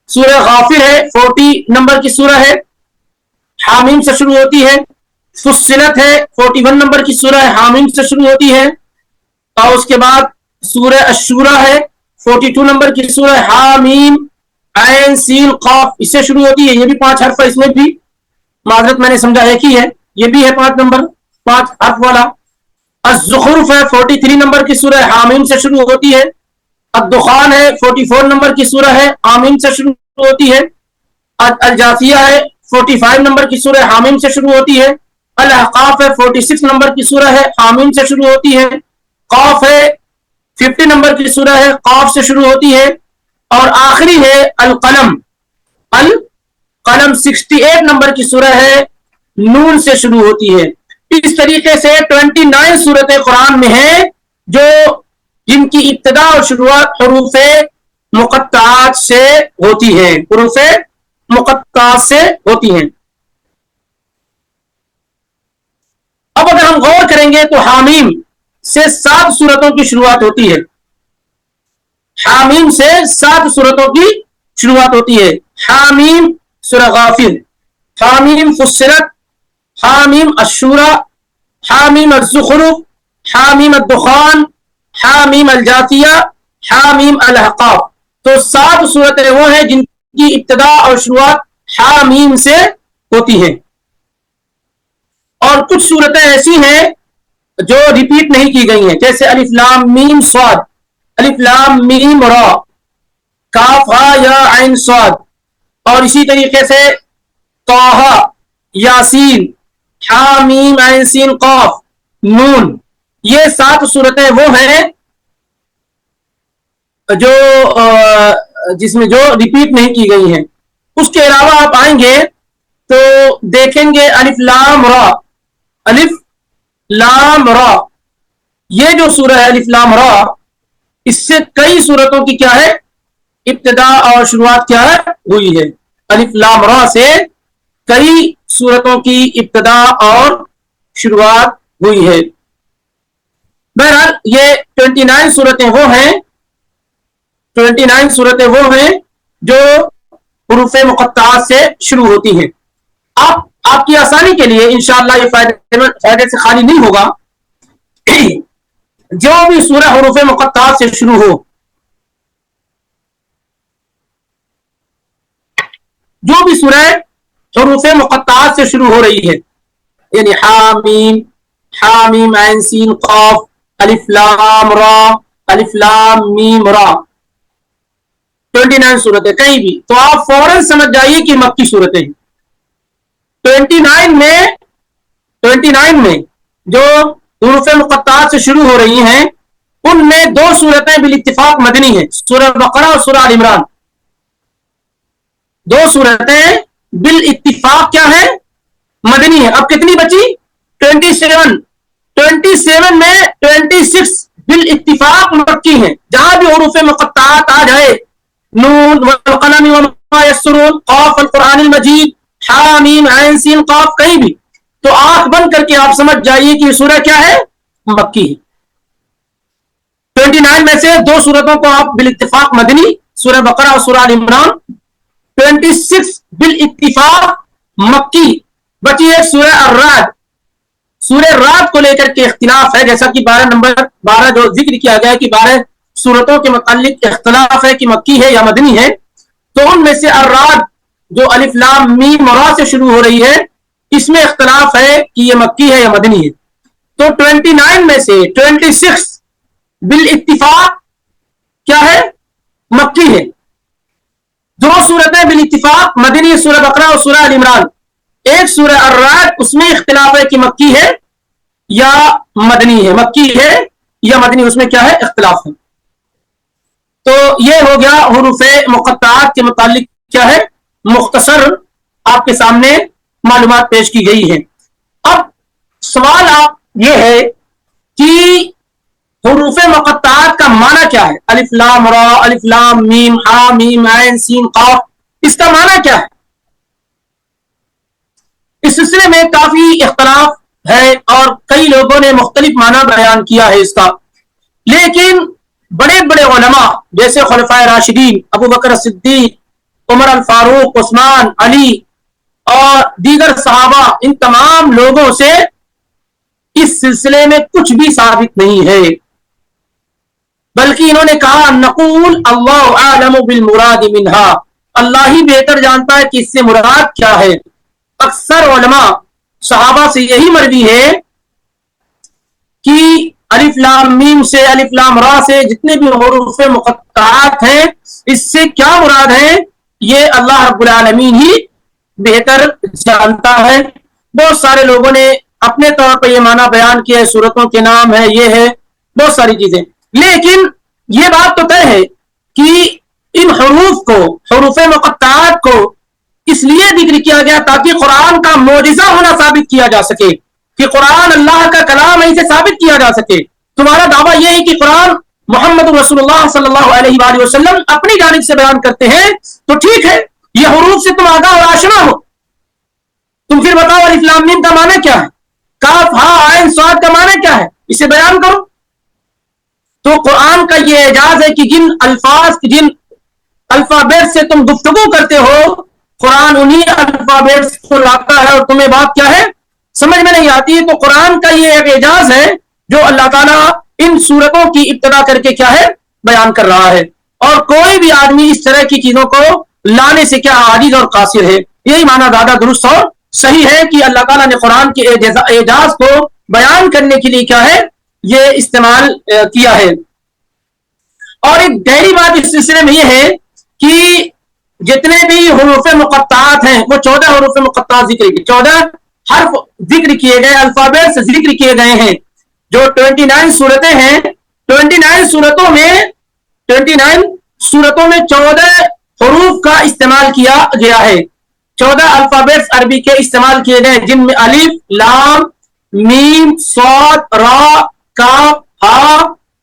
سورہ غافر ہے 40 نمبر کی سورہ ہے, حامیم سے شروع ہوتی ہے. فصلت ہے 41 نمبر کی سورہ ہے, حامیم سے شروع ہوتی ہے. اور اس کے بعد سورہ الشورى ہے 42 نمبر کی سورہ, حامیم عین سین قاف, اس سے شروع ہوتی ہے. یہ بھی 5 حرف ہے, اس میں بھی معذرت میں نے سمجھا ایک ہی ہے, یہ بھی ہے 5 نمبر 5 حرف والا. الزخرف ہے 43 نمبر کی سورہ, حامیم سے شروع ہوتی ہے. الدخان ہے 44 نمبر کی سورہ ہے, حامیم سے شروع ہوتی ہے. الجاثیہ ہے 45 نمبر کی سورہ, حامیم سے شروع ہوتی ہے. الاحقاف ہے 46 نمبر کی سورہ ہے, حامیم سے شروع ہوتی ہے. قاف ہے 50 نمبر کی سورہ ہے, قاف سے شروع ہوتی ہے. اور آخری ہے القلم, القلم 68 نمبر کی سورہ ہے, نون سے شروع ہوتی ہے. اس طریقے سے 29 سورتیں قرآن میں ہیں جو جن کی ابتدا اور شروعات حروف مقطعات سے ہوتی ہیں, حروف مقطعات سے ہوتی ہیں. اب اگر ہم غور کریں گے تو حامیم سے 7 صورتوں کی شروعات ہوتی ہے. حامیم سے 7 صورتوں کی شروعات ہوتی ہے. حامیم سورہ غافر، حامیم فصلت، حامیم الشورى، حامیم الزخرف، حامیم الدخان، حامیم الجاثیہ، حامیم الاحقاف. تو 7 صورتیں وہ ہیں جن کی ابتدا اور شروعات حامیم سے ہوتی ہے. اور کچھ صورتیں ایسی ہیں جو ریپیٹ نہیں کی گئی ہیں، جیسے الف لام میم صاد، الف لام میم را، کاف ہا یا عین صاد، اور اسی طریقے سے طٰہٰ، یاسین، حامیم عین سین قاف، نون. یہ 7 صورتیں وہ ہیں جو جس میں جو ریپیٹ نہیں کی گئی ہیں. اس کے علاوہ آپ آئیں گے تو دیکھیں گے الف لام را، الف لام را، یہ جو سورہ ہے الف لام را، اس سے کئی صورتوں کی کیا ہے ابتدا اور شروعات کیا ہے ہوئی ہے. الف لام را سے کئی صورتوں کی ابتدا اور شروعات ہوئی ہے. بہرحال یہ 29 صورتیں وہ ہیں 29 صورتیں وہ ہیں جو حروف مقطعات سے شروع ہوتی ہیں. آپ کی آسانی کے لیے انشاءاللہ یہ فائدے سے خالی نہیں ہوگا. جو بھی سورہ حروف مقطعات سے شروع ہو، جو بھی سورہ حروف مقطعات سے شروع ہو رہی ہے، یعنی حامیم، حامیم عین سین قاف، الف لام را، الف لام میم را، 29 صورتیں کہیں بھی، تو آپ فوراً سمجھ جائیے کہ مکی صورتیں ہیں. 29 میں جو حروف مقطعات سے شروع ہو رہی ہیں ان میں 2 صورتیں بالاتفاق مدنی ہیں، سورہ بقرہ اور سورہ آل عمران. 2 صورتیں بالاتفاق کیا ہے مدنی ہیں. اب کتنی بچی 27 میں 26 بالاتفاق مکی ہیں. جہاں بھی حروف مقطعات آ جائے، نون والقلم وما یسطرون، قاف القرآن المجید، حامیم عین سین قاف، کہیں بھی تو آنکھ بند کر کے آپ سمجھ جائیے کہ یہ سورہ کیا ہے مکی ہے. 29 میں سے 2 صورتوں کو آپ بالاتفاق مدنی، سورہ بقرہ اور سورہ آل عمران. 26 بالاتفاق مکی. بچی ہے سورہ الرعد. سورہ رات کو لے کر کے اختلاف ہے، جیسا کہ 12 جو ذکر کیا گیا کہ 12 صورتوں کے متعلق اختلاف ہے کہ مکی ہے یا مدنی ہے. تو ان میں سے الرعد جو الف لام میم را سے شروع ہو رہی ہے، اس میں اختلاف ہے کہ یہ مکی ہے یا مدنی ہے. تو 29 میں سے 26 بالاتفاق کیا ہے مکی ہے. 2 صورتیں بالاتفاق مدنی، سورہ بقرہ اور سورہ آل عمران. ایک سورہ الرعد، اس میں اختلاف ہے کہ مکی ہے یا مدنی ہے، مکی ہے یا مدنی، اس میں کیا ہے اختلاف ہے. تو یہ ہو گیا حروف مقطعات کے متعلق کیا ہے مختصر آپ کے سامنے معلومات پیش کی گئی ہیں. اب سوال آپ یہ ہے کہ حروف مقطعات کا معنی کیا ہے؟ الف لام را، الف لام میم، ہا میم عین سین قاف، اس کا معنی کیا ہے؟ اس سلسلے میں کافی اختلاف ہے اور کئی لوگوں نے مختلف معنی بیان کیا ہے اس کا. لیکن بڑے بڑے علماء جیسے خلفائے راشدین ابو بکر صدیق، عمر الفاروق، عثمان، علی اور دیگر صحابہ، ان تمام لوگوں سے اس سلسلے میں کچھ بھی ثابت نہیں ہے، بلکہ انہوں نے کہا نقول اللہ اعلم بالمراد منہا، اللہ ہی بہتر جانتا ہے کہ اس سے مراد کیا ہے. اکثر علماء صحابہ سے یہی مروی ہے کہ الف لام میم سے، الف لام را سے جتنے بھی حروف مقطعات ہیں، اس سے کیا مراد ہے یہ اللہ رب العالمین ہی بہتر جانتا ہے. بہت سارے لوگوں نے اپنے طور پر یہ معنی بیان کیا ہے، سورتوں کے نام ہے، یہ ہے، بہت ساری چیزیں. لیکن یہ بات تو طے ہے کہ ان حروف کو، حروف مقطعات کو اس لیے ذکر کیا گیا تاکہ قرآن کا معجزہ ہونا ثابت کیا جا سکے، کہ قرآن اللہ کا کلام ہے، اسے ثابت کیا جا سکے. تمہارا دعویٰ یہ ہے کہ قرآن محمد رسول اللہ صلی اللہ علیہ وآلہ وسلم اپنی جانب سے بیان کرتے ہیں، تو ٹھیک ہے، یہ حروف سے تم آگاہ اور آشنا ہو. تم پھر بتاؤ الف لام میم کا معنی کیا ہے، کاف ہا عین صاد کا معنی کیا ہے، اسے بیان کرو. تو قرآن کا یہ اعجاز ہے کہ جن الفابیٹ سے تم گفتگو کرتے ہو قرآن انہی الفابیٹ کو لاتا ہے اور تمہیں بات کیا ہے سمجھ میں نہیں آتی ہے. تو قرآن کا یہ ایک اعجاز ہے جو اللہ تعالیٰ ان صورتوں کی ابتدا کر کے کیا ہے بیان کر رہا ہے. اور کوئی بھی آدمی اس طرح کی چیزوں کو لانے سے کیا عاجز اور قاصر ہے. یہی معنی زیادہ درست اور صحیح ہے کہ اللہ تعالیٰ نے قرآن کے اعجاز کو بیان کرنے کے لیے کیا ہے یہ استعمال کیا ہے. اور ایک گہری بات اس سلسلے میں یہ ہے کہ جتنے بھی حروف مقطعات ہیں وہ 14 حروف مقطعات ذکر کیے 14 حرف ذکر کیے گئے الفابیٹ سے ذکر کیے گئے ہیں. جو 29 صورتیں ہیں 29 صورتوں میں 14 حروف کا استعمال کیا گیا ہے. 14 الفابیٹس عربی کے استعمال کیے گئے جن میں الف لام میم صاد را کاف ہا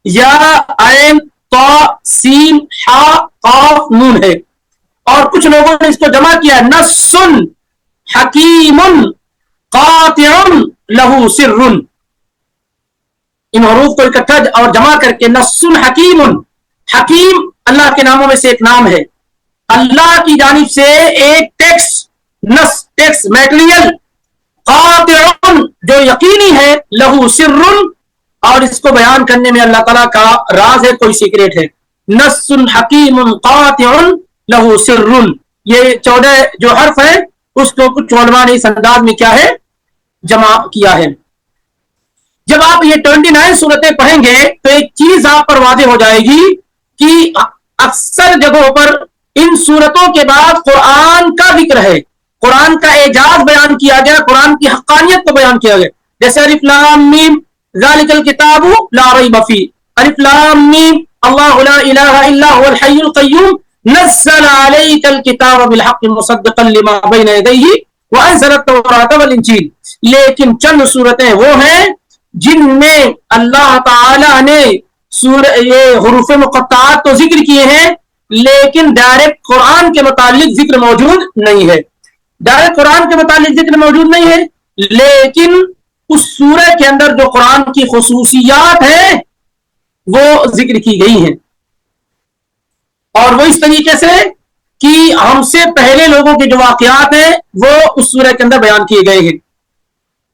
یا عین طا سین ہا قاف نون ہے. اور کچھ لوگوں نے اس کو جمع کیا نص حکیم قاطع لہو سر. ان حروف کو اکٹھا اور جمع کر کے نص حکیم حکیم اللہ کے ناموں میں سے ایک نام ہے. اللہ کی جانب سے ایک ٹیکس میٹریل قاطع جو یقینی ہے لہو سر اور اس کو بیان کرنے میں اللہ تعالیٰ کا راز ہے کوئی سیکریٹ ہے. نص حکیم قاطع لہو سر. یہ 14 جو حرف ہے اس کو کچھ علماء نے اس انداز میں کیا ہے جمع کیا ہے. جب آپ یہ 29 صورتیں پڑھیں گے تو ایک چیز آپ پر واضح ہو جائے گی کہ اکثر جگہوں پر ان صورتوں کے بعد قرآن کا ذکر ہے. قرآن کا اعجاز بیان کیا گیا قرآن کی حقانیت کو بیان کیا گیا. جیسے الف لام میم ذالک الکتاب لا ریب فیہ الف لام میم اللہ لا الہ الا هو الحی القیوم نزل علیک الکتاب بالحق مصدقا لما بین یدیہ وانزل التوراۃ والانجیل. لیکن چند صورتیں وہ ہیں جن میں اللہ تعالی نے یہ حروف مقطعات تو ذکر کیے ہیں لیکن ڈائریکٹ قرآن کے متعلق ذکر موجود نہیں ہے. ڈائریکٹ قرآن کے متعلق ذکر موجود نہیں ہے لیکن اس سورہ کے اندر جو قرآن کی خصوصیات ہیں وہ ذکر کی گئی ہیں. اور وہ اس طریقے سے کہ ہم سے پہلے لوگوں کے جو واقعات ہیں وہ اس سورہ کے اندر بیان کیے گئے ہیں.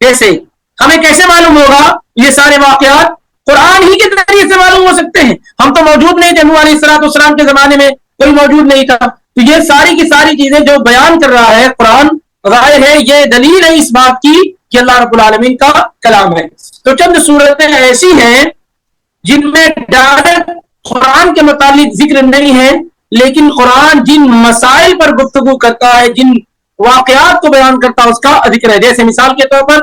جیسے ہمیں کیسے معلوم ہوگا یہ سارے واقعات قرآن ہی کے ذریعے سے معلوم ہو سکتے ہیں. ہم تو موجود نہیں تھے نوح علیہ السلام کے زمانے میں کوئی موجود نہیں تھا. تو یہ ساری کی ساری چیزیں جو بیان کر رہا ہے قرآن ظاہر ہے یہ دلیل ہے اس بات کی کہ اللہ رب العالمین کا کلام ہے. تو چند صورتیں ایسی ہیں جن میں ڈائریکٹ قرآن کے متعلق ذکر نہیں ہے لیکن قرآن جن مسائل پر گفتگو کرتا ہے جن واقعات کو بیان کرتا ہے اس کا ذکر ہے. جیسے مثال کے طور پر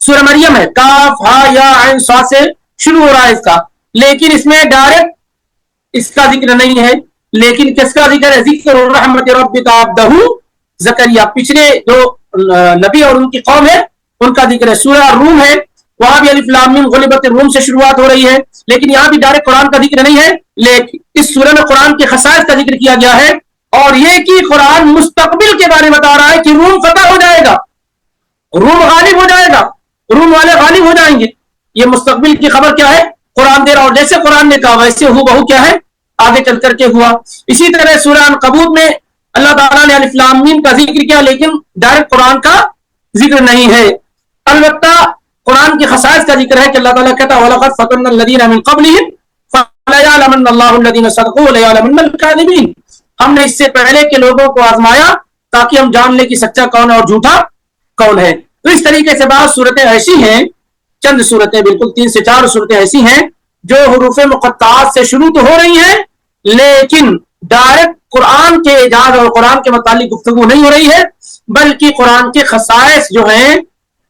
سورہ مریم ہے کاف ہا یا عین صاد سے شروع ہو رہا ہے اس کا لیکن اس میں ڈائریکٹ اس کا ذکر نہیں ہے. لیکن کس کا ذکر ہے ذکر رحمت ربک عبدہ زکریا. پچھلے جو نبی اور ان کی قوم ہے ان کا ذکر ہے. سورہ روم ہے وہاں بھی الف لام میم غلبت الروم سے شروعات ہو رہی ہے لیکن یہاں بھی ڈائریکٹ قرآن کا ذکر نہیں ہے لیکن اس سورہ میں قرآن کے خصائص کا ذکر کیا گیا ہے. اور یہ کہ قرآن مستقبل کے بارے میں بتا رہا ہے کہ روم فتح ہو جائے گا روم غالب ہو جائے گا روم والے غالب ہو جائیں گے. یہ مستقبل کی خبر کیا ہے قرآن دے رہا اور جیسے قرآن نے کہا ویسے ہو بہو کیا ہے آگے چل کر کے ہوا. اسی طرح سورہ عنکبوت میں اللہ تعالیٰ نے الف لام میم کا ذکر کیا لیکن ڈائریکٹ قرآن کا ذکر نہیں ہے. البتہ قرآن کے خصائص کا ذکر ہے کہ اللہ تعالیٰ کہتا ہے وَلَقَدْ فَتَنَّا الَّذِينَ مِن قَبْلِهِمْ فَلَيَعْلَمَنَّ اللَّهُ الَّذِينَ صَدَقُوا وَلَيَعْلَمَنَّ الْكَاذِبِينَ. ہم نے اس سے پہلے کے لوگوں کو آزمایا تاکہ ہم جان لیں کہ سچا کون ہے اور جھوٹا کون ہے. تو اس طریقے سے بعض صورتیں ایسی ہیں چند صورتیں بالکل 3 سے 4 صورتیں ایسی ہیں جو حروف مقطعات سے شروع تو ہو رہی ہیں لیکن ڈائریکٹ قرآن کے اعجاز اور قرآن کے متعلق گفتگو نہیں ہو رہی ہے بلکہ قرآن کے خصائص جو ہیں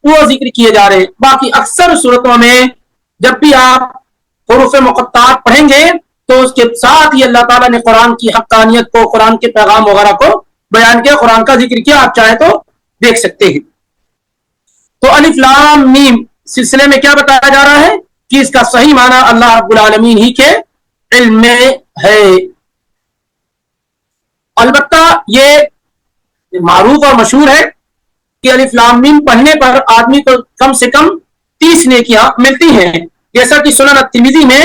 وہ ذکر کیے جا رہے ہیں. باقی اکثر صورتوں میں جب بھی آپ حروف مقطعات پڑھیں گے تو اس کے ساتھ ہی اللہ تعالیٰ نے قرآن کی حقانیت کو قرآن کے پیغام وغیرہ کو بیان کیا قرآن کا ذکر کیا. آپ چاہیں تو دیکھ سکتے ہیں. تو الف لام میم سلسلے میں کیا بتایا جا رہا ہے کہ اس کا صحیح معنی اللہ رب العالمین ہی کے علم میں ہے. البتہ یہ معروف اور مشہور ہے کہ الف لام میم پڑھنے پر آدمی کو کم سے کم 30 نیکیاں ملتی ہیں. جیسا کہ سنن الترمذی میں